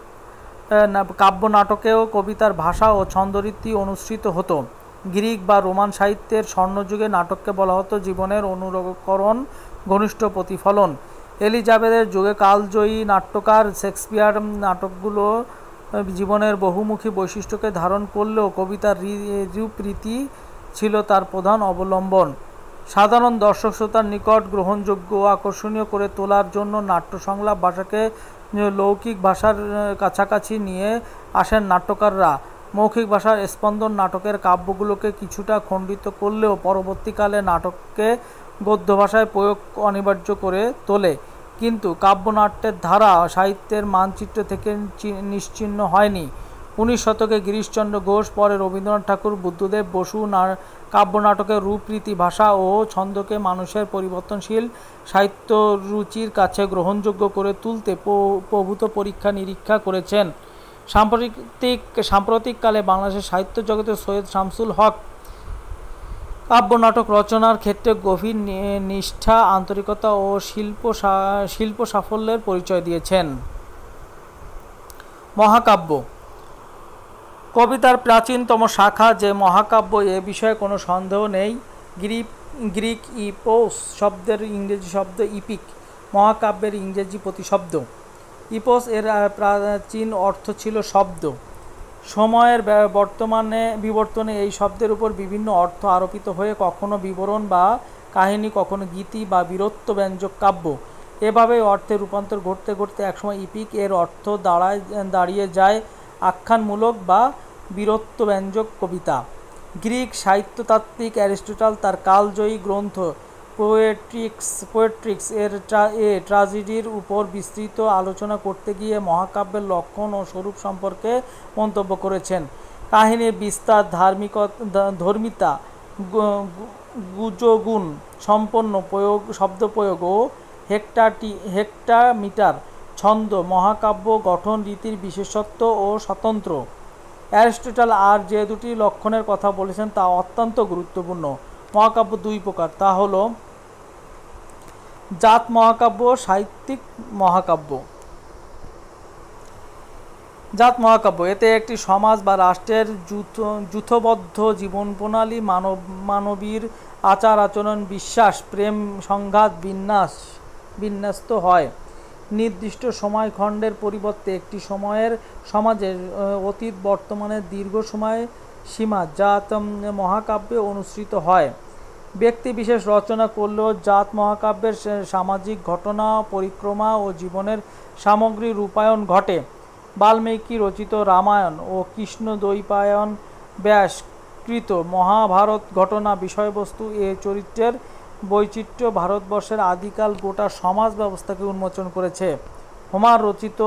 কাব্যনাটকেও কবিতার ভাষা ও ছন্দরীতি অনুসৃত হতো। গ্রিক বা রোমান সাহিত্যের স্বর্ণযুগে নাটককে বলা হতো জীবনের অনুকরণ, ঘনিষ্ঠ প্রতিফলন। এলিজাবেথের যুগে কালজয়ী নাট্যকার শেক্সপিয়ার নাটকগুলো জীবনের বহুমুখী বৈশিষ্ট্যকে ধারণ করলেও কবিতার রূপরীতি ছিল তার প্রধান অবলম্বন। সাধারণ দর্শক শ্রোতার নিকট গ্রহণযোগ্য ও আকর্ষণীয় করে তোলার জন্য নাট্য সংলাপ ভাষাকে লৌকিক ভাষার কাছাকাছি নিয়ে আসেন নাট্যকাররা। মৌখিক ভাষার স্পন্দন নাটকের কাব্যগুলোকে কিছুটা খণ্ডিত করলেও পরবর্তীকালে নাটককে গদ্য ভাষায় প্রয়োগ অনিবার্য করে তোলে। কিন্তু কাব্যনাট্যের ধারা সাহিত্যের মানচিত্র থেকে নিশ্চিহ্ন হয়নি। 19 শতকে গিরিশচন্দ্র ঘোষ, পরে রবীন্দ্রনাথ ঠাকুর, বুদ্ধদেব বসু কাব্যনাটকের রূপরীতি, ভাষা ও ছন্দকে মানুষের পরিবর্তনশীল সাহিত্য রুচির কাছে গ্রহণযোগ্য করে তুলতে প্রভূত পরীক্ষা নিরীক্ষা করেছেন। সাম্প্রতিককালে বাংলাদেশের সাহিত্য জগতে সৈয়দ শামসুল হক কাব্যনাটক রচনার ক্ষেত্রে গভীর নিষ্ঠা, আন্তরিকতা ও শিল্প সাফল্যের পরিচয় দিয়েছেন। মহাকাব্য কবিতার প্রাচীনতম শাখা যে মহাকাব্য, এ বিষয়ে কোনো সন্দেহ নেই। গ্রিক ইপোস শব্দের ইংরেজি শব্দ ইপিক, মহাকাব্যের ইংরেজি প্রতিশব্দ। ইপোস এর প্রাচীন অর্থ ছিল শব্দ। সময়ের বিবর্তনে এই শব্দের উপর বিভিন্ন অর্থ আরোপিত হয়ে কখনো বিবরণ বা কাহিনী, কখনো গীতি বা বীরত্বব্যঞ্জক কাব্য, এভাবে অর্থের রূপান্তর ঘটতে ঘটতে একসময় ইপিক এর অর্থ দাঁড়িয়ে যায় আখ্যানমূলক বা বীরত্বব্যঞ্জক কবিতা। গ্রিক সাহিত্যতাত্ত্বিক অ্যারিস্টটল তার কালজয়ী গ্রন্থ পোয়েট্রিক্স এর ট্র্যাজেডির উপর বিস্তৃত আলোচনা করতে গিয়ে মহাকাব্যের লক্ষণ ও স্বরূপ সম্পর্কে মন্তব্য করেছেন। কাহিনীর বিস্তার, ধর্মিতা, গুজগুণ সম্পন্ন শব্দপ্রয়োগ ও হেক্টামিটার ছন্দ মহাকাব্য গঠন রীতির বিশেষত্ব ও স্বতন্ত্র। অ্যারিস্টটল আর যে দুটি লক্ষণের কথা বলেছেন তা অত্যন্ত গুরুত্বপূর্ণ। মহাকাব্য দুই প্রকার, তা হল জাত মহাকাব্য ও সাহিত্যিক মহাকাব্য। জাত মহাকাব্য, এতে একটি সমাজ বা রাষ্ট্রের যূথবদ্ধ জীবনপ্রণালী, মানবীর আচার আচরণ, বিশ্বাস, প্রেম, সংঘাত বিন্যস্ত হয়। নির্দিষ্ট সময়খণ্ডের পরিবর্তে একটি সমাজের অতীত বর্তমানের দীর্ঘ সময় সীমা জাত মহাকাব্যে অনুসৃত হয়। ব্যক্তিবিশেষ রচনা করলেও জাত মহাকাব্যের সামাজিক ঘটনা, পরিক্রমা ও জীবনের সামগ্রী রূপায়ণ ঘটে। বাল্মীকি রচিত রামায়ণ ও কৃষ্ণদ্বৈপায়ন ব্যাসকৃত মহাভারত ঘটনা বিষয়বস্তু এ চরিত্রের বৈচিত্র্য ভারতবর্ষের আদিকাল গোটা সমাজ ব্যবস্থাকে উন্মোচন করেছে। হোমার রচিত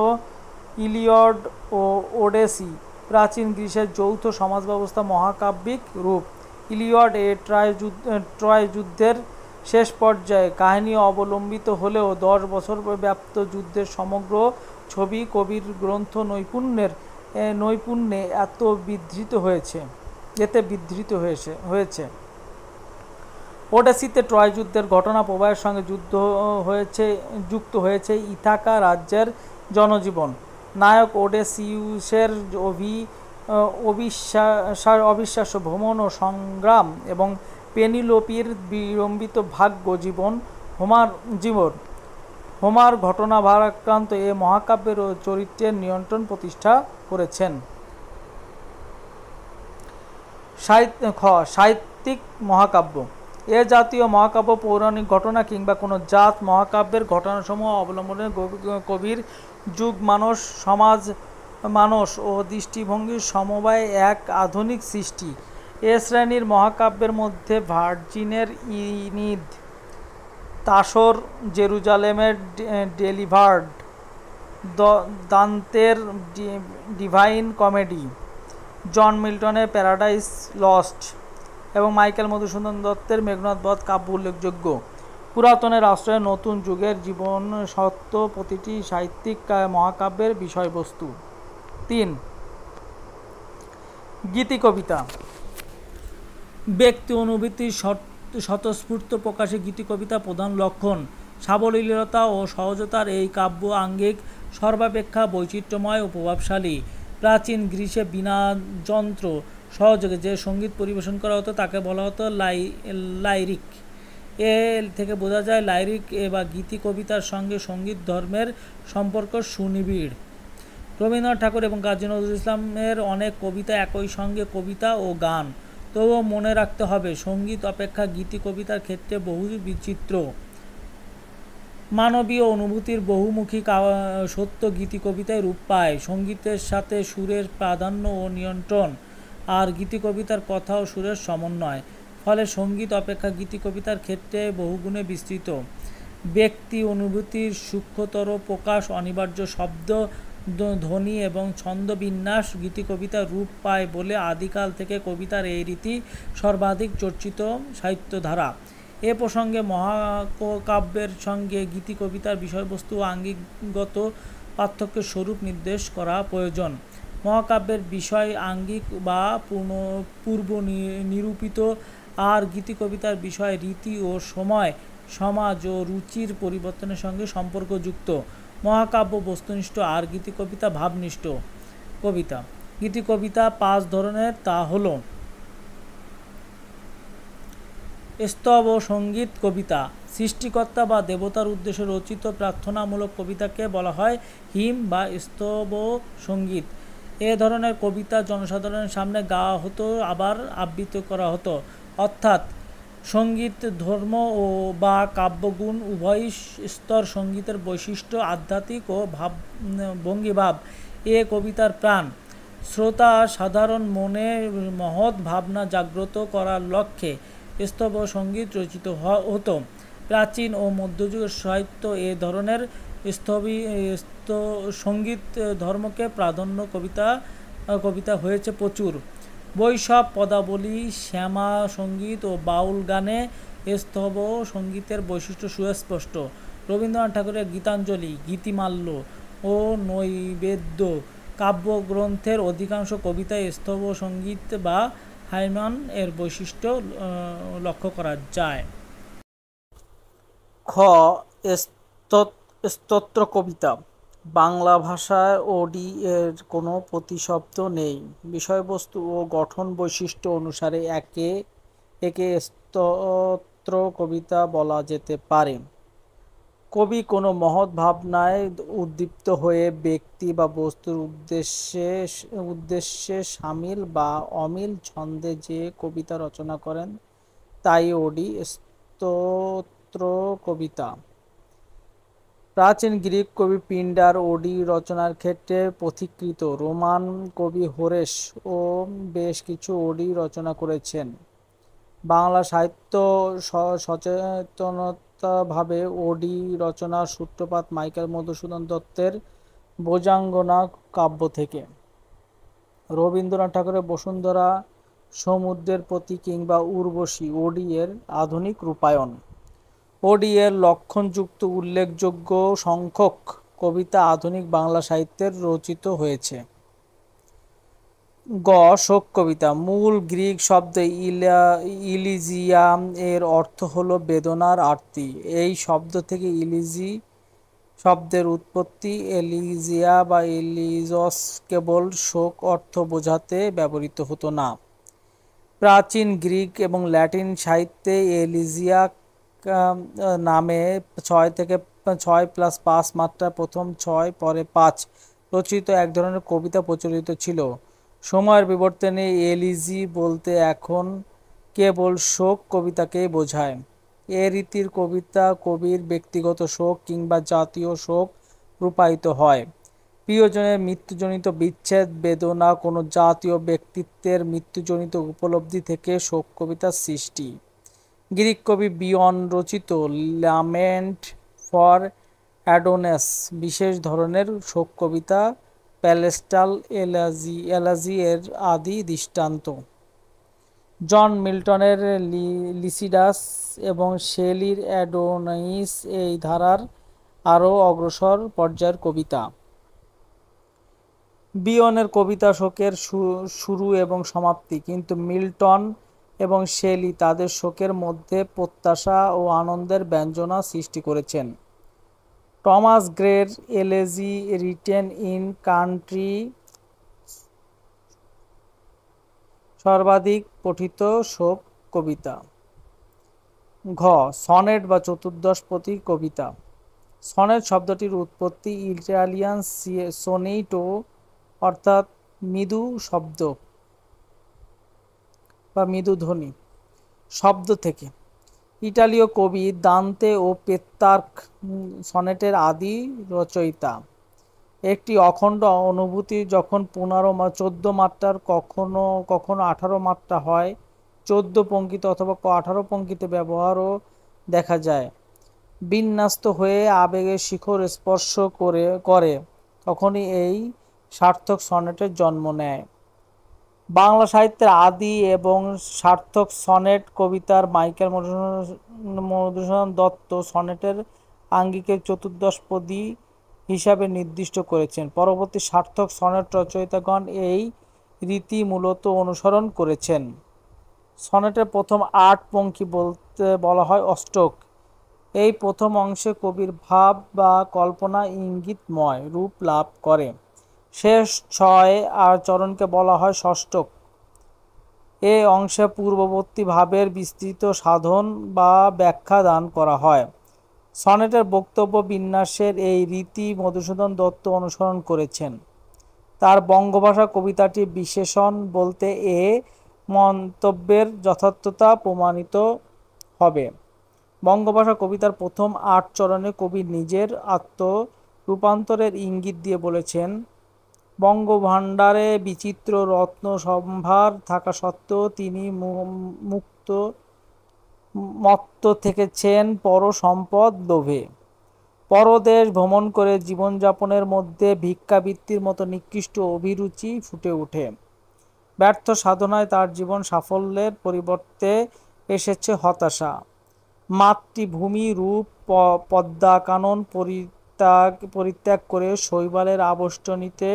ইলিয়ড ও ওডেসি প্রাচীন গ্রিসের যৌথ সমাজ ব্যবস্থা মহাকাব্যিক রূপ। ইলিয়ড এ ট্রয় যুদ্ধের শেষ পর্যায়ে কাহিনী অবলম্বিত হলেও 10 বছর ব্যাপ্ত যুদ্ধের সমগ্র ছবি কবির গ্রন্থ নৈপুণ্যে এতে বিধৃত হয়েছে। ওডেসিতে ট্রয় যুদ্ধের ঘটনা প্রবাহের সঙ্গে যুক্ত হয়েছে ইথাকা রাজ্যের জনজীবন। নায়ক ওডেসিউসের অবিশ্বাস্য ভ্রমণ ও সংগ্রাম এবং পেনিলোপির বিলম্বিত ভাগ্য জীবন হোমার ঘটনা ভারাক্রান্ত এ মহাকাব্যের চরিত্রের নিয়ন্ত্রণ প্রতিষ্ঠা করেছেন। সাহিত্যিক মহাকাব্য, এ জাতীয় মহাকাব্য পৌরাণিক ঘটনা কিংবা কোনো জাত মহাকাব্যের ঘটনাসমূহ অবলম্বনে কবির যুগ সমাজ মানস ও দৃষ্টিভঙ্গির সমবায় এক আধুনিক সৃষ্টি। এ শ্রেণীর মহাকাব্যের মধ্যে ভার্জিনের ইনিদ, তাসর জেরুজালেমের ডেলিভার্ড, দান্তের ডিভাইন কমেডি, জন মিল্টনের প্যারাডাইস লস্ট এবং মাইকেল মধুসূদন দত্তের মেঘনাদ বধ কাব্য উল্লেখযোগ্য। পুরাতনের আশ্রয়ে নতুন যুগের জীবন সত্য প্রতিটি সাহিত্যিক মহাকাব্যের বিষয়বস্তু। 3. গীতি কবিতা। ব্যক্তি অনুভূতির স্বতঃস্ফূর্ত প্রকাশে গীতি কবিতা প্রধান লক্ষণ। সাবলীলতা ও সহজতার এই কাব্য আঙ্গিক সর্বাপেক্ষা বৈচিত্র্যময় ও প্রভাবশালী। প্রাচীন গ্রিসে বিনা যন্ত্র সহযোগে যে সঙ্গীত পরিবেশন করা হতো তাকে বলা হতো লাইরিক। এ থেকে বোঝা যায় লাইরিক বা গীতি কবিতার সঙ্গে সঙ্গীত ধর্মের সম্পর্ক সুনিবিড়। রবীন্দ্রনাথ ঠাকুর এবং কাজী নজরুল ইসলামের অনেক কবিতা একই সঙ্গে কবিতা ও গান, তবুও মনে রাখতে হবে, সঙ্গীত অপেক্ষা গীতি কবিতার ক্ষেত্রে বহু বিচিত্র। মানবীয় অনুভূতির বহুমুখী সত্য গীতি কবিতায় রূপ পায়। সঙ্গীতের সাথে সুরের প্রাধান্য ও নিয়ন্ত্রণ, আর গীতি কবিতার কথা ও সুরের সমন্বয়। ফলে সঙ্গীত অপেক্ষা গীতি কবিতার ক্ষেত্রে বহুগুণে বিস্তৃত। ব্যক্তি অনুভূতির সূক্ষ্মতর প্রকাশ অনিবার্য। শব্দ, ধ্বনি এবং ছন্দবিন্যাস গীতি কবিতার রূপ পায় বলে আদিকাল থেকে কবিতার এই রীতি সর্বাধিক চর্চিত সাহিত্যধারা। এ প্রসঙ্গে মহাকাব্যের সঙ্গে গীতি কবিতার বিষয়বস্তু ও আঙ্গিকগত পার্থক্যের স্বরূপ নির্দেশ করা প্রয়োজন। মহাকাব্যের বিষয় আঙ্গিক বা পূর্ব নিরূপিত, আর গীতি কবিতার বিষয় রীতি ও সময়, সমাজ ও রুচির পরিবর্তনের সঙ্গে সম্পর্কযুক্ত। মহাকাব্য বস্তুনিষ্ঠ আর গীতি কবিতা ভাবনিষ্ঠ। কবিতা গীতি কবিতা 5 ধরনের, তা হলো: স্তব ও সঙ্গীত কবিতা। সৃষ্টিকর্তা বা দেবতার উদ্দেশ্যে রচিত প্রার্থনামূলক কবিতাকে বলা হয় হিম বা স্তব সঙ্গীত। এ ধরনের কবিতা জনসাধারণের সামনে গাওয়া হতো, আবার আবৃত্তি করা হতো। অর্থাৎ সঙ্গীত ধর্ম ও বা কাব্যগুণ উভয়ই স্তর। সঙ্গীতের বৈশিষ্ট্য আধ্যাত্মিক ও ভঙ্গিভাব এ কবিতার প্রাণ। শ্রোতা সাধারণ মনে মহৎ ভাবনা জাগ্রত করার লক্ষ্যে স্তব সঙ্গীত রচিত হতো। প্রাচীন ও মধ্যযুগের সাহিত্য এ ধরনের সঙ্গীত ধর্মকে প্রাধান্য কবিতা হয়েছে প্রচুর। বৈষ্ণব পদাবলী, শ্যামা সঙ্গীত ও বাউল গানে স্তব সঙ্গীতের বৈশিষ্ট্য সুস্পষ্ট। রবীন্দ্রনাথ ঠাকুরের গীতাঞ্জলি, গীতিমাল্য ও নৈবেদ্য কাব্যগ্রন্থের অধিকাংশ কবিতায় স্তব সঙ্গীত বা হাইমান এর বৈশিষ্ট্য লক্ষ্য করা যায়। খ. স্তোত্র কবিতা। বাংলা ভাষায় ওডি এর কোনো প্রতিশব্দ নেই। বিষয়বস্তু ও গঠন বৈশিষ্ট্য অনুসারে একে স্তোত্র কবিতা বলা যেতে পারে। কবি কোনো মহৎ ভাবনায় উদ্দীপ্ত হয়ে ব্যক্তি বা বস্তুর উদ্দেশ্যে সামিল বা অমিল ছন্দে যে কবিতা রচনা করেন তাই ওডি, স্তোত্র কবিতা। প্রাচীন গ্রিক কবি পিন্ডার ওডি রচনার ক্ষেত্রে পথিকৃত। রোমান কবি হোরেস ও বেশ কিছু ওডি রচনা করেছেন। বাংলা সাহিত্য সচেতনভাবে ওডি রচনার সূত্রপাত মাইকেল মধুসূদন দত্তের ভোজাঙ্গনা কাব্য থেকে। রবীন্দ্রনাথ ঠাকুরের বসুন্ধরা, সমুদ্রের প্রতি কিংবা উর্বশী ওডি এর আধুনিক রূপায়ণ। ওডি এর লক্ষণযুক্ত উল্লেখযোগ্য সংখ্যক কবিতা আধুনিক বাংলা সাহিত্যের রচিত হয়েছে। গ. শোক কবিতা। মূল গ্রিক শব্দ ইলিজিয়াম এর অর্থ হলো বেদনার আরতি। এই শব্দ থেকে ইলিজি শব্দের উৎপত্তি। এলিজিয়া বা এলিজস কেবল শোক অর্থ বোঝাতে ব্যবহৃত হতো না। প্রাচীন গ্রিক এবং ল্যাটিন সাহিত্যে এলিজিয়া নামে 6+5 মাত্রা, প্রথম 6 পরে 5 রচিত এক ধরনের কবিতা প্রচলিত ছিল। সময়ের বিবর্তনে এলিজি বলতে এখন কেবল শোক কবিতাকেই বোঝায়। এ রীতির কবিতা কবির ব্যক্তিগত শোক কিংবা জাতীয় শোক রূপায়িত হয়। প্রিয়জনের মৃত্যুজনিত বিচ্ছেদ, বেদনা, কোনো জাতীয় ব্যক্তিত্বের মৃত্যুজনিত উপলব্ধি থেকে শোক কবিতার সৃষ্টি। গ্রিক কবি বিয়ন রচিত ল্যামেন্ট ফর অ্যাডোনেস বিশেষ ধরনের শোক কবিতা। প্যালেস্টাল এলাজি এর আদি দৃষ্টান্ত। জন মিল্টনের লিসিডাস এবং শেলির অ্যাডোনাইস এই ধারার আরও অগ্রসর পর্যায়ের কবিতা। বিয়নের কবিতা শোকের শুরু এবং সমাপ্তি, কিন্তু মিল্টন এবং শেলি তাদের শোকের মধ্যে প্রত্যাশা ও আনন্দের ব্যঞ্জনা সৃষ্টি করেছেন। টমাস গ্রের এলেজি রিটেন ইন কান্ট্রি সর্বাধিক পঠিত শোক কবিতা। ঘ. সনেট বা চতুর্দশপদী কবিতা। সনেট শব্দটির উৎপত্তি ইটালিয়ান সোনেটো অর্থাৎ মৃদু শব্দ। বা মৃদুধ্বনি শব্দ থেকে। ইটালীয় কবি দান্তে ও পেত্রার্ক সনেটের আদি রচয়িতা। একটি অখণ্ড অনুভূতি যখন 14 মাত্রার কখনো কখনো 18 মাত্রা হয়, 14 পঙ্ক্তিতে অথবা 18 পঙ্ক্তিতে ব্যবহারও দেখা যায়, বিন্যস্ত হয়ে আবেগের শিখর স্পর্শ করে তখনই এই সার্থক সনেটের জন্ম নেয়। বাংলা সাহিত্যের আদি এবং সার্থক সনেট কবিতার মাইকেল মধুসূদন দত্ত সনেটের আঙ্গিকের চতুর্দশপদী হিসাবে নির্দিষ্ট করেছেন। পরবর্তী সার্থক সনেট রচয়িতাগণ এই রীতি মূলত অনুসরণ করেছেন। সনেটের প্রথম 8 পঙ্ক্তি বলা হয় অষ্টক। এই প্রথম অংশে কবির ভাব বা কল্পনা ইঙ্গিতময় রূপ লাভ করে। শেষ 6 চরণকে বলা হয় ষষ্ঠক। এ অংশে পূর্ববর্তী ভাবের বিস্তৃত সাধন বা ব্যাখ্যা দান করা হয়। সনেটের বক্তব্য বিন্যাসের এই রীতি মধুসূদন দত্ত অনুসরণ করেছেন। তার বঙ্গভাষা কবিতাটি বিশেষণ বলতে এ মন্তব্যের যথার্থতা প্রমাণিত হবে। বঙ্গভাষা কবিতার প্রথম 8 চরণে কবি নিজের আত্মরূপান্তরের ইঙ্গিত দিয়ে বলেছেন, বঙ্গভাণ্ডারে বিচিত্র রত্ন সম্ভার থাকা সত্ত্বেও তিনি মত্ত থেকেছেন পর সম্পদ লোভে। পরদেশ ভ্রমণ করে জীবনযাপনের মধ্যে ভিক্ষাবৃত্তির মতো নিকৃষ্ট অভিরুচি ফুটে ওঠে। ব্যর্থ সাধনায় তার জীবন সাফল্যের পরিবর্তে এসেছে হতাশা। মাতৃভূমি রূপ পদ্মাকানন পরিত্যাগ করে শৈবালের আবেষ্টনীতে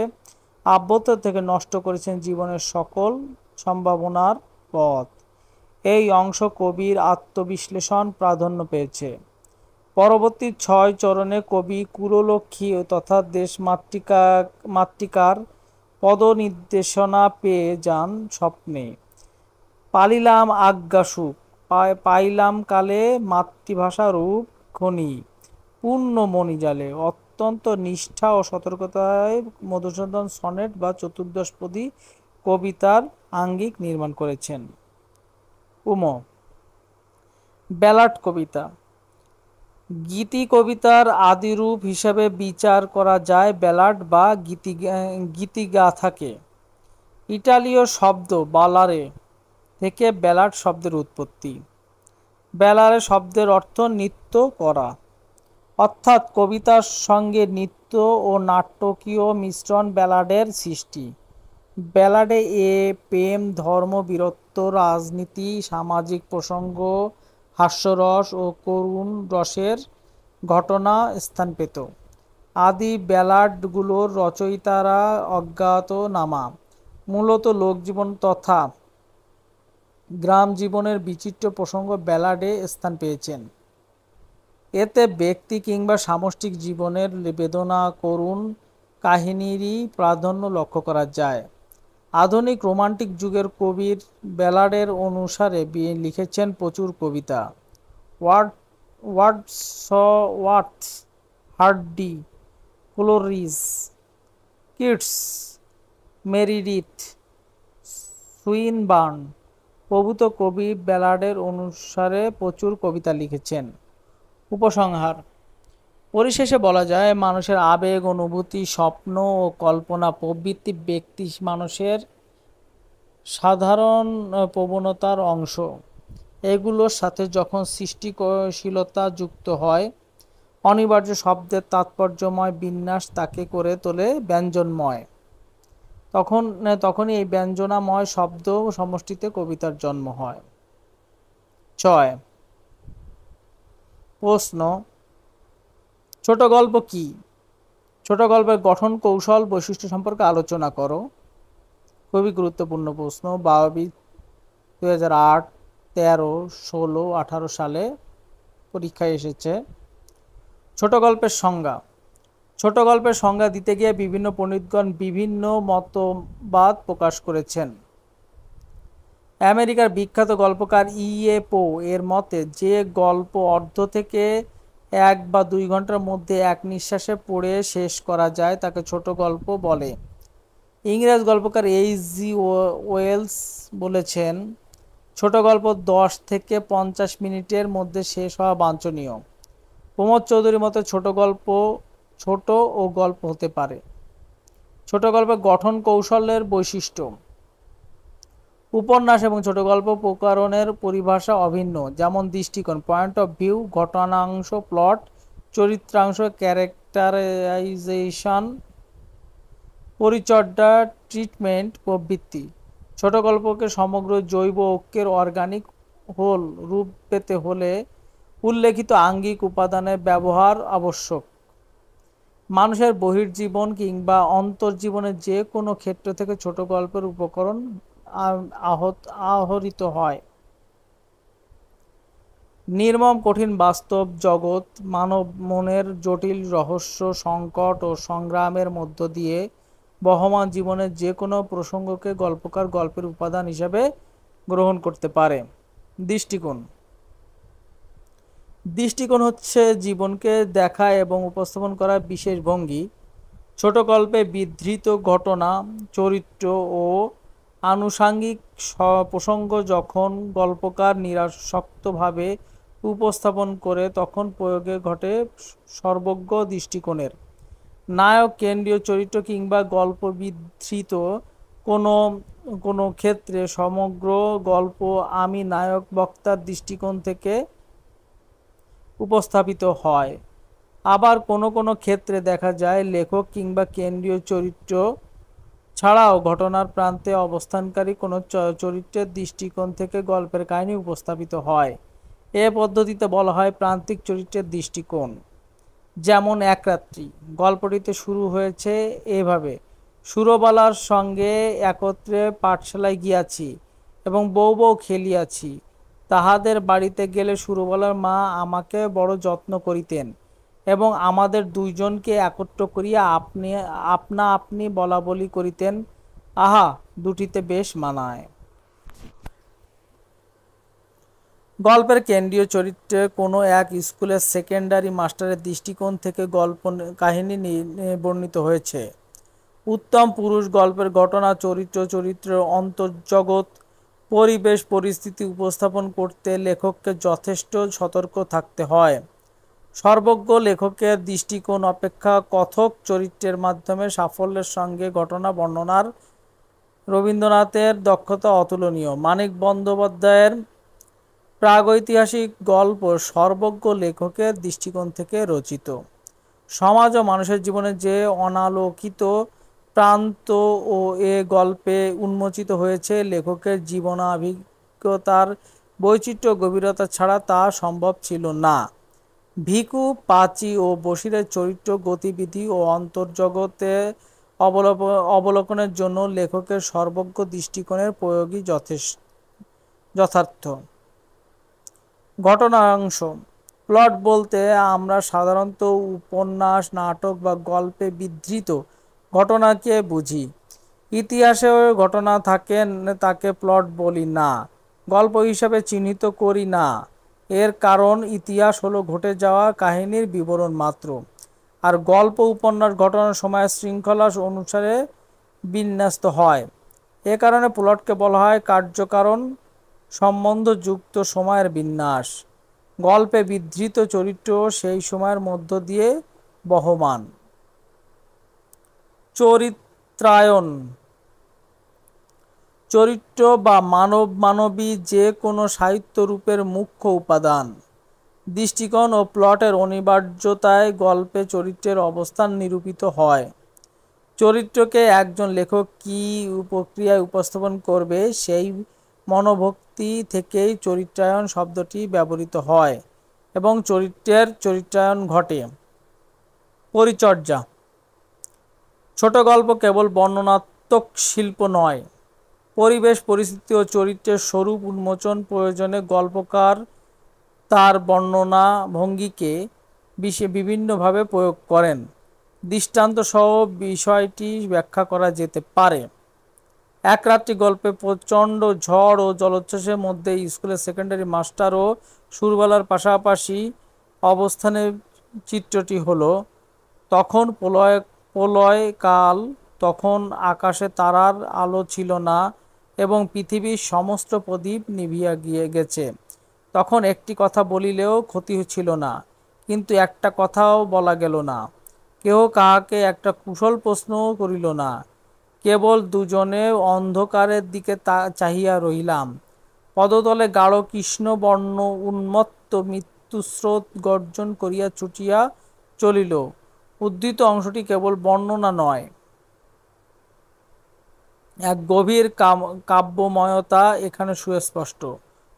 আবদ্ধ থেকে নষ্ট করেছেন জীবনের সকল সম্ভাবনার পথ। এই অংশ কবির আত্মবিশ্লেষণ প্রাধান্য পেয়েছে। পরবর্তী 6 চরণে কবি কুললক্ষ্মী তথা দেশমাতৃকার পদনির্দেশনা পেয়ে যান স্বপ্নে। পালিলাম আজ্ঞা সুখ, পাইলাম কালে মাতৃভাষা রূপ খনি, পূর্ণ মণিজালে। অত্যন্ত নিষ্ঠা ও সতর্কতায় মধুসূদন সনেট বা চতুর্দশপদী কবিতার আঙ্গিক নির্মাণ করেছেন। ব্যালাড কবিতা। গীতি কবিতার আদিরূপ হিসাবে বিচার করা যায় ব্যালাড বা গীতিগাথাকে। ইটালীয় শব্দ বালারে থেকে ব্যালাড শব্দের উৎপত্তি। ব্যালারে শব্দের অর্থ নৃত্য করা, অর্থাৎ কবিতার সঙ্গে নৃত্য ও নাটকীয় মিশ্রণ ব্যালাডের সৃষ্টি। ব্যালাডে প্রেম, ধর্ম, বীরত্ব, রাজনীতি, সামাজিক প্রসঙ্গ, হাস্যরস ও করুণ রসের ঘটনা স্থান পেত। আদি ব্যালাডগুলোর রচয়িতারা অজ্ঞাতনামা, মূলত লোকজীবন তথা গ্রাম জীবনের বিচিত্র প্রসঙ্গ ব্যালাডে স্থান পেয়েছেন। এতে ব্যক্তি কিংবা সামষ্টিক জীবনের বেদনা, করুণ কাহিনীরই প্রাধান্য লক্ষ্য করা যায়। আধুনিক রোমান্টিক যুগের কবির ব্যালাডের অনুসারে লিখেছেন প্রচুর কবিতা। Wordsworth, Hardy, Coleridge, Keats, Meredith, Swinburne প্রভৃত কবি ব্যালাডের অনুসারে প্রচুর কবিতা লিখেছেন। উপসংহার: পরিশেষে বলা যায়, মানুষের আবেগ, অনুভূতি, স্বপ্ন ও কল্পনা প্রভৃতি ব্যক্তি মানুষের সাধারণ প্রবণতার অংশ। এগুলোর সাথে যখন সৃষ্টিশীলতা যুক্ত হয়, অনিবার্য শব্দের তাৎপর্যময় বিন্যাস তাকে করে তোলে ব্যঞ্জনময়। তখনই এই ব্যঞ্জনাময় শব্দ সমষ্টিতে কবিতার জন্ম হয়। 6. প্রশ্ন: ছোট গল্প কি? ছোট গল্পের গঠন, কৌশল, বৈশিষ্ট্য সম্পর্কে আলোচনা করো। খুবই গুরুত্বপূর্ণ প্রশ্ন। 22, 2008, 13, 16, 18 সালে পরীক্ষায় এসেছে। ছোট গল্পের সংজ্ঞা। ছোট গল্পের সংজ্ঞা দিতে গিয়ে বিভিন্ন পণ্ডিতগণ বিভিন্ন মতবাদ প্রকাশ করেছেন। আমেরিকার বিখ্যাত গল্পকার E.A. পো এর মতে, যে গল্প অর্ধ থেকে 1 বা 2 ঘন্টার মধ্যে এক নিঃশ্বাসে পড়ে শেষ করা যায় তাকে ছোট গল্প বলে। ইংরেজ গল্পকার H.G. ওয়েলস বলেছেন, ছোট গল্প 10 থেকে 50 মিনিটের মধ্যে শেষ হওয়া বাঞ্ছনীয়। প্রমোদ চৌধুরীর মতে ছোট গল্প ছোট ও গল্প হতে পারে। ছোট গল্পের গঠন কৌশলের বৈশিষ্ট্য। উপন্যাস এবং ছোট গল্প প্রকারণের পরিভাষা অভিন্ন, যেমন দৃষ্টিকোণ, পয়েন্ট অফ ভিউ, ঘটনাংশ, প্লট, চরিত্রাংশ, ক্যারেক্টারাইজেশন, পরিচর্যা, ট্রিটমেন্ট প্রভৃতি। ছোট গল্পকে সমগ্র জৈব ঐক্যের অর্গানিক হোল রূপ পেতে হলে উল্লেখিত আঙ্গিক উপাদানের ব্যবহার আবশ্যক। মানুষের বহির্জীবন কিংবা অন্তর্জীবনের যে কোনো ক্ষেত্র থেকে ছোট গল্পের উপকরণ আহরিত হয়। নির্মম কঠিন বাস্তব জগৎ, মানব মনের জটিল রহস্য, সংকট ও সংগ্রামের মধ্য দিয়ে বহমান জীবনের যে কোনো প্রসঙ্গকে গল্পকার গল্পের উপাদান হিসাবে গ্রহণ করতে পারে। দৃষ্টিকোণ। দৃষ্টিকোণ হচ্ছে জীবনকে দেখা এবং উপস্থাপন করার বিশেষ ভঙ্গি। ছোট গল্পে বিধৃত ঘটনা, চরিত্র ও আনুষাঙ্গিক প্রসঙ্গ যখন গল্পকার নিরাসক্তভাবে উপস্থাপন করে তখন প্রয়োগে ঘটে সর্বজ্ঞ দৃষ্টিকোণের। নায়ক, কেন্দ্রীয় চরিত্র কিংবা গল্প বিধৃত কোনো কোনো ক্ষেত্রে সমগ্র গল্প আমি নায়ক বক্তার দৃষ্টিকোণ থেকে উপস্থাপিত হয়। আবার কোনো কোনো ক্ষেত্রে দেখা যায় লেখক কিংবা কেন্দ্রীয় চরিত্র ছাড়াও ঘটনার প্রান্তে অবস্থানকারী কোনো চরিত্রের দৃষ্টিকোণ থেকে গল্পের কাহিনী উপস্থাপিত হয়। এ পদ্ধতিতে বলা হয় প্রান্তিক চরিত্রের দৃষ্টিকোণ। যেমন এক রাত্রি। গল্পটিতে শুরু হয়েছে এভাবে: সুরবালার সঙ্গে একত্রে পাঠশালায় গিয়াছি এবং বউ বউ খেলিয়াছি। তাহাদের বাড়িতে গেলে সুরবালার মা আমাকে বড় যত্ন করিতেন এবং আমাদের দুইজনকে একত্র করিয়া আপনা আপনি বলা বলি করিতেন। আহা, দুটিতে বেশ মানায়। গল্পের কেন্দ্রীয় চরিত্রে কোনো এক স্কুলের সেকেন্ডারি মাস্টারের দৃষ্টিকোণ থেকে গল্প কাহিনী বর্ণিত হয়েছে। উত্তম পুরুষ গল্পের ঘটনা, চরিত্র, চরিত্রের অন্তর্জগৎ, পরিবেশ, পরিস্থিতি উপস্থাপন করতে লেখককে যথেষ্ট সতর্ক থাকতে হয়। সর্বজ্ঞ লেখকের দৃষ্টিকোণ অপেক্ষা কথক চরিত্রের মাধ্যমে সাফল্যের সঙ্গে ঘটনা বর্ণনার রবীন্দ্রনাথের দক্ষতা অতুলনীয়। মানিক বন্দ্যোপাধ্যায়ের প্রাগৈতিহাসিক গল্প সর্বজ্ঞ লেখকের দৃষ্টিকোণ থেকে রচিত। সমাজ ও মানুষের জীবনে যে অনালোকিত প্রান্ত ও এ গল্পে উন্মোচিত হয়েছে, লেখকের জীবনাভিজ্ঞতার বৈচিত্র্য গভীরতা ছাড়া তা সম্ভব ছিল না। ভিখু, পাঁচি ও বশিরের চরিত্র, গতিবিধি ও অন্তর্জগতে অবলোকনের জন্য লেখকের সর্বজ্ঞ দৃষ্টিকোণের প্রয়োগই যথার্থ। ঘটনাংশ। প্লট বলতে আমরা সাধারণত উপন্যাস, নাটক বা গল্পে বিধৃত ঘটনাকে বুঝি। ইতিহাসে ঘটনা তাকে প্লট বলি না, গল্প হিসাবে চিহ্নিত করি না। এর কারণ ইতিহাস হলো ঘটে যাওয়া কাহিনীর বিবরণ মাত্র, আর গল্প, উপন্যাস ঘটনার সময় শৃঙ্খলা অনুসারে বিন্যস্ত হয়। এ কারণে প্লটকে বলা হয় কার্যকারণ সম্বন্ধযুক্ত সময়ের বিন্যাস। গল্পে বিধৃত চরিত্র সেই সময়ের মধ্য দিয়ে বহমান। চরিত্রায়ন। চরিত্র বা মানবী যে কোনো সাহিত্য রূপের মুখ্য উপাদান। দৃষ্টিকোণ ও প্লটের অনিবার্যতায় গল্পে চরিত্রের অবস্থান নিরূপিত হয়। চরিত্রকে একজন লেখক কী প্রক্রিয়ায় উপস্থাপন করবে সেই মনোভক্তি থেকেই চরিত্রায়ন শব্দটি ব্যবহৃত হয় এবং চরিত্রের চরিত্রায়ন ঘটে। পরিচর্যা। ছোট গল্প কেবল বর্ণনাত্মক শিল্প নয়, পরিবেশ, পরিস্থিতি ও চরিত্রের স্বরূপ উন্মোচন প্রয়োজনে গল্পকার তার বর্ণনা ভঙ্গিকে বিভিন্নভাবে প্রয়োগ করেন। দৃষ্টান্ত সহ বিষয়টি ব্যাখ্যা করা যেতে পারে। এক রাত্রি গল্পে প্রচণ্ড ঝড় ও জলোচ্ছ্বাসের মধ্যে স্কুলের সেকেন্ডারি মাস্টার ও সুরবালার পাশাপাশি অবস্থানের চিত্রটি হলো: তখন প্রলয় কাল, তখন আকাশে তারার আলো ছিল না, এবং পৃথিবীর সমস্ত প্রদীপ নিভিয়া গিয়ে গেছে। তখন একটি কথা বলিলেও ক্ষতি ছিল না, কিন্তু একটা কথাও বলা গেল না। কেহ কাহাকে একটা কুশল প্রশ্নও করিল না। কেবল দুজনে অন্ধকারের দিকে চাহিয়া রহিলাম। পদতলে গাঢ় কৃষ্ণবর্ণ উন্মত্ত মৃত্যুস্রোত গর্জন করিয়া ছুটিয়া চলিল। উদ্ধৃত অংশটি কেবল বর্ণনা নয়, এক গভীর কাব্যময়তা এখানে সুস্পষ্ট।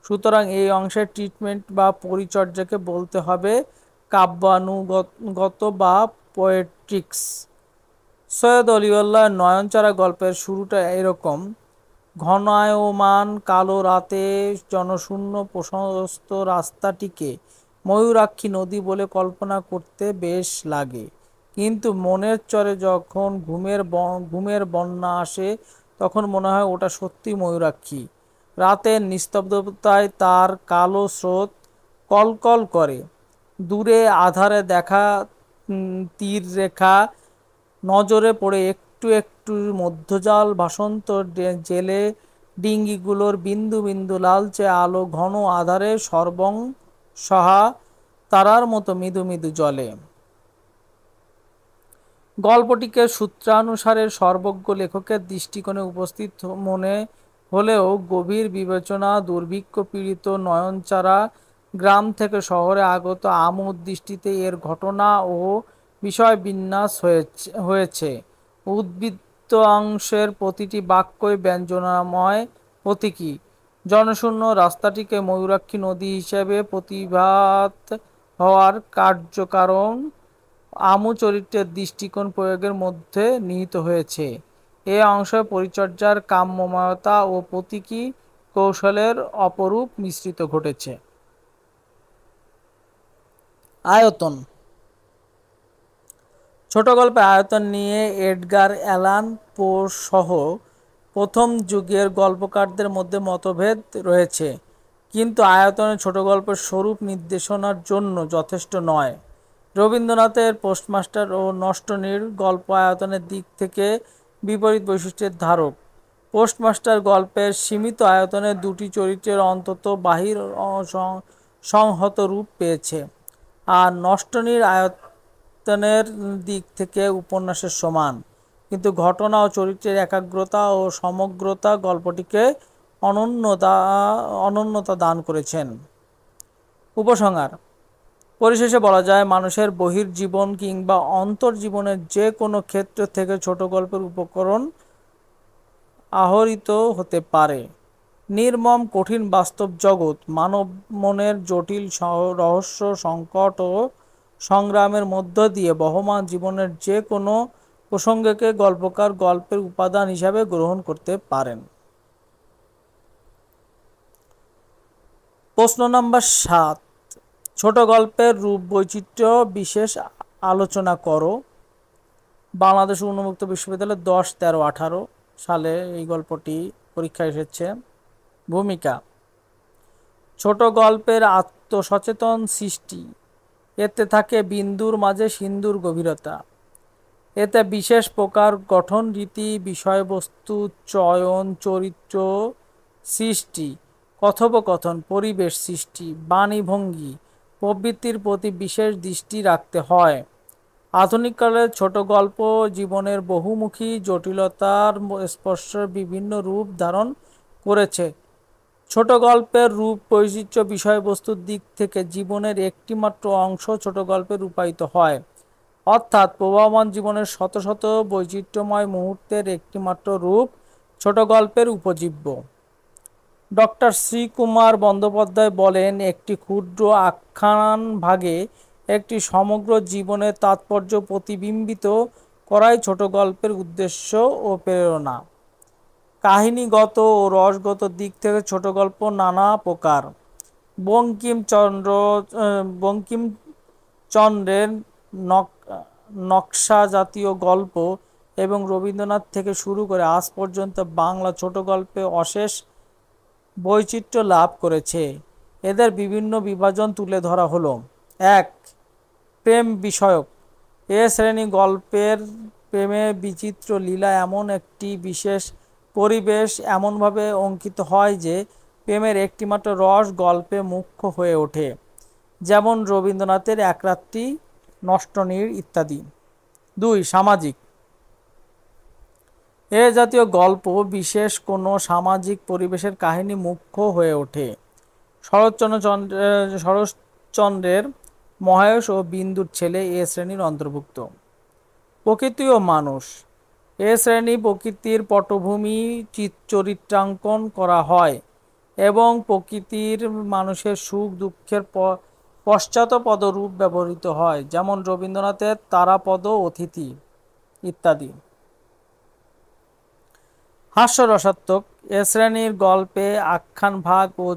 সুতরাং এই অংশের ট্রিটমেন্ট বা পরিচর্যাকে বলতে হবে কাব্যানুগত বা পোয়েট্রিক্স। সৈয়দ অলিউল্লাহ নয়নচারা গল্পের শুরুটা এরকম: ঘনায়মান কালো রাতে জনশূন্য প্রশস্ত রাস্তাটিকে ময়ূরাক্ষী নদী বলে কল্পনা করতে বেশ লাগে, কিন্তু মনের চরে যখন ঘুমের বন্যা আসে তখন মনে হয় ওটা সত্যি ময়ূরাক্ষী। রাতের নিস্তব্ধতায় তার কালো স্রোত কলকল করে। দূরে আধারে দেখা তীর রেখা নজরে পড়ে একটু একটু মধ্যজাল ভাসন্ত জেলে ডিঙ্গিগুলোর বিন্দু বিন্দু লালচে আলো ঘন আধারে সর্বং সহা তারার মতো মৃদু মৃদু জলে। গল্পটিকে সূত্রানুসারে সর্বজ্ঞ লেখকের দৃষ্টিকোণে উপস্থিত মনে হলেও গভীর বিবেচনা দুর্ভিক্ষ পীড়িত নয়নচারা গ্রাম থেকে শহরে আগত আমোদ দৃষ্টিতে এর ঘটনা ও বিষয় বিন্যাস হয়েছে। উদ্বৃত্ত অংশের প্রতিটি বাক্যই ব্যঞ্জনাময় প্রতীকী। জনশূন্য রাস্তাটিকে ময়ূরাক্ষী নদী হিসেবে প্রতিভাত হওয়ার কার্যকারণ আমু চরিত্রের দৃষ্টিকোণ প্রয়োগের মধ্যে নিহিত হয়েছে। এ অংশে পরিচর্যার কাম্যময়তা ও প্রতীকী কৌশলের অপরূপ মিশ্রিত ঘটেছে। আয়তন। ছোট গল্পে আয়তন নিয়ে এডগার অ্যালান পো সহ প্রথম যুগের গল্পকারদের মধ্যে মতভেদ রয়েছে, কিন্তু আয়তনের ছোট গল্পের স্বরূপ নির্দেশনার জন্য যথেষ্ট নয়। রবীন্দ্রনাথের পোস্টমাস্টার ও নষ্টনীড় গল্প আয়তনের দিক থেকে বিপরীত বৈশিষ্ট্যের ধারক। পোস্টমাস্টার গল্পের সীমিত আয়তনে দুটি চরিত্রের অন্তত বাহির সংহত রূপ পেয়েছে, আর নষ্টনীড় আয়তনের দিক থেকে উপন্যাসের সমান, কিন্তু ঘটনা ও চরিত্রের একাগ্রতা ও সমগ্রতা গল্পটিকে অনন্যতা দান করেছেন। উপসংহার: পরিশেষে বলা যায়, মানুষের বহির্জীবন কিংবা অন্তর্জীবনের যে কোনো ক্ষেত্র থেকে ছোট গল্পের উপকরণ আহরিত হতে পারে। নির্মম কঠিন বাস্তব জগৎ, মানব মনের জটিল রহস্য, সংকট ও সংগ্রামের মধ্য দিয়ে বহমান জীবনের যে কোনো প্রসঙ্গকে গল্পকার গল্পের উপাদান হিসাবে গ্রহণ করতে পারেন। প্রশ্ন নম্বর 7, ছোট গল্পের রূপ বৈচিত্র্য বিশেষ আলোচনা করো। বাংলাদেশ উন্মুক্ত বিশ্ববিদ্যালয় 10, 13, 18 সালে এই গল্পটি পরীক্ষায় এসেছে। ভূমিকা: ছোট গল্পের আত্মসচেতন সৃষ্টি। এতে থাকে বিন্দুর মাঝে সিন্ধুর গভীরতা। এতে বিশেষ প্রকার গঠন রীতি, বিষয়বস্তু চয়ন, চরিত্র সৃষ্টি, কথোপকথন, পরিবেশ সৃষ্টি, বাণীভঙ্গি প্রভৃতির প্রতি বিশেষ দৃষ্টি রাখতে হয়। আধুনিককালের ছোট গল্প জীবনের বহুমুখী জটিলতার স্পর্শের বিভিন্ন রূপ ধারণ করেছে। ছোট গল্পের রূপ বৈচিত্র্য বিষয়বস্তুর দিক থেকে জীবনের একটিমাত্র অংশ ছোট গল্পে রূপায়িত হয়, অর্থাৎ প্রবাহমান জীবনের শত শত বৈচিত্র্যময় মুহূর্তের একটিমাত্র রূপ ছোট গল্পের উপজীব্য। ডক্টর শ্রীকুমার বন্দ্যোপাধ্যায় বলেন, একটি ক্ষুদ্র আখ্যান ভাগে একটি সমগ্র জীবনের তাৎপর্য প্রতিবিম্বিত করাই ছোট গল্পের উদ্দেশ্য ও প্রেরণা। কাহিনীগত ও রসগত দিক থেকে ছোট গল্প নানা প্রকার। বঙ্কিমচন্দ্রের নকশা জাতীয় গল্প এবং রবীন্দ্রনাথ থেকে শুরু করে আজ পর্যন্ত বাংলা ছোট গল্পে অশেষ বৈচিত্র্য লাভ করেছে। এদের বিভিন্ন বিভাজন তুলে ধরা হলো। 1. প্রেম বিষয়ক। এ শ্রেণী গল্পের প্রেমে বিচিত্র লীলা এমন একটি বিশেষ পরিবেশ এমনভাবে অঙ্কিত হয় যে প্রেমের একটিমাত্র রস গল্পে মুখ্য হয়ে ওঠে, যেমন রবীন্দ্রনাথের এক রাত্রি, নষ্টনীড় ইত্যাদি। 2. সামাজিক। এ জাতীয় গল্প বিশেষ কোনো সামাজিক পরিবেশের কাহিনী মুখ্য হয়ে ওঠে। শরৎচন্দ্রের মহেশ ও বিন্দুর ছেলে এ শ্রেণীর অন্তর্ভুক্ত। প্রকৃতি ও মানুষ। এ শ্রেণী প্রকৃতির পটভূমি চরিত্রাঙ্কন করা হয় এবং প্রকৃতির মানুষের সুখ দুঃখের পশ্চাৎপদ রূপ ব্যবহৃত হয়, যেমন রবীন্দ্রনাথের তারাপদ অতিথি ইত্যাদি। হাস্যরসাত্মক। এ শ্রেণীর গল্পে আখ্যান ভাগ ও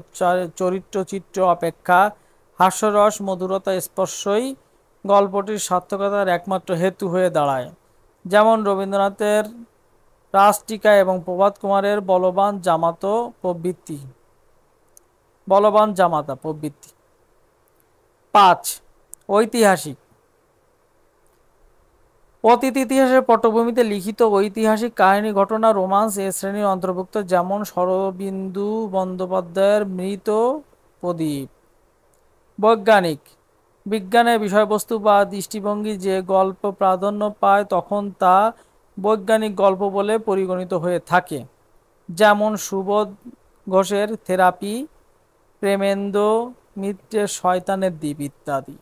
চরিত্রচিত্র অপেক্ষা হাস্যরস মধুরতা স্পর্শই গল্পটির সার্থকতার একমাত্র হেতু হয়ে দাঁড়ায়, যেমন রবীন্দ্রনাথের রাজটিকা এবং প্রভাত কুমারের বলবান জামাতা প্রভৃতি। 5. ঐতিহাসিক। অতীত ইতিহাসের পটভূমিতে লিখিত ঐতিহাসিক কাহিনী, ঘটনা, রোমান্স এ শ্রেণীর অন্তর্ভুক্ত, যেমন শরদিন্দু বন্দ্যোপাধ্যায়ের মৃত প্রদীপ। বৈজ্ঞানিক। বিজ্ঞানের বিষয়বস্তু বা দৃষ্টিভঙ্গি যে গল্প প্রাধান্য পায় তখন তা বৈজ্ঞানিক গল্প বলে পরিগণিত হয়ে থাকে, যেমন সুবোধ ঘোষের থেরাপি, প্রেমেন্দ্র মিত্রের শয়তানের দ্বীপ ইত্যাদি।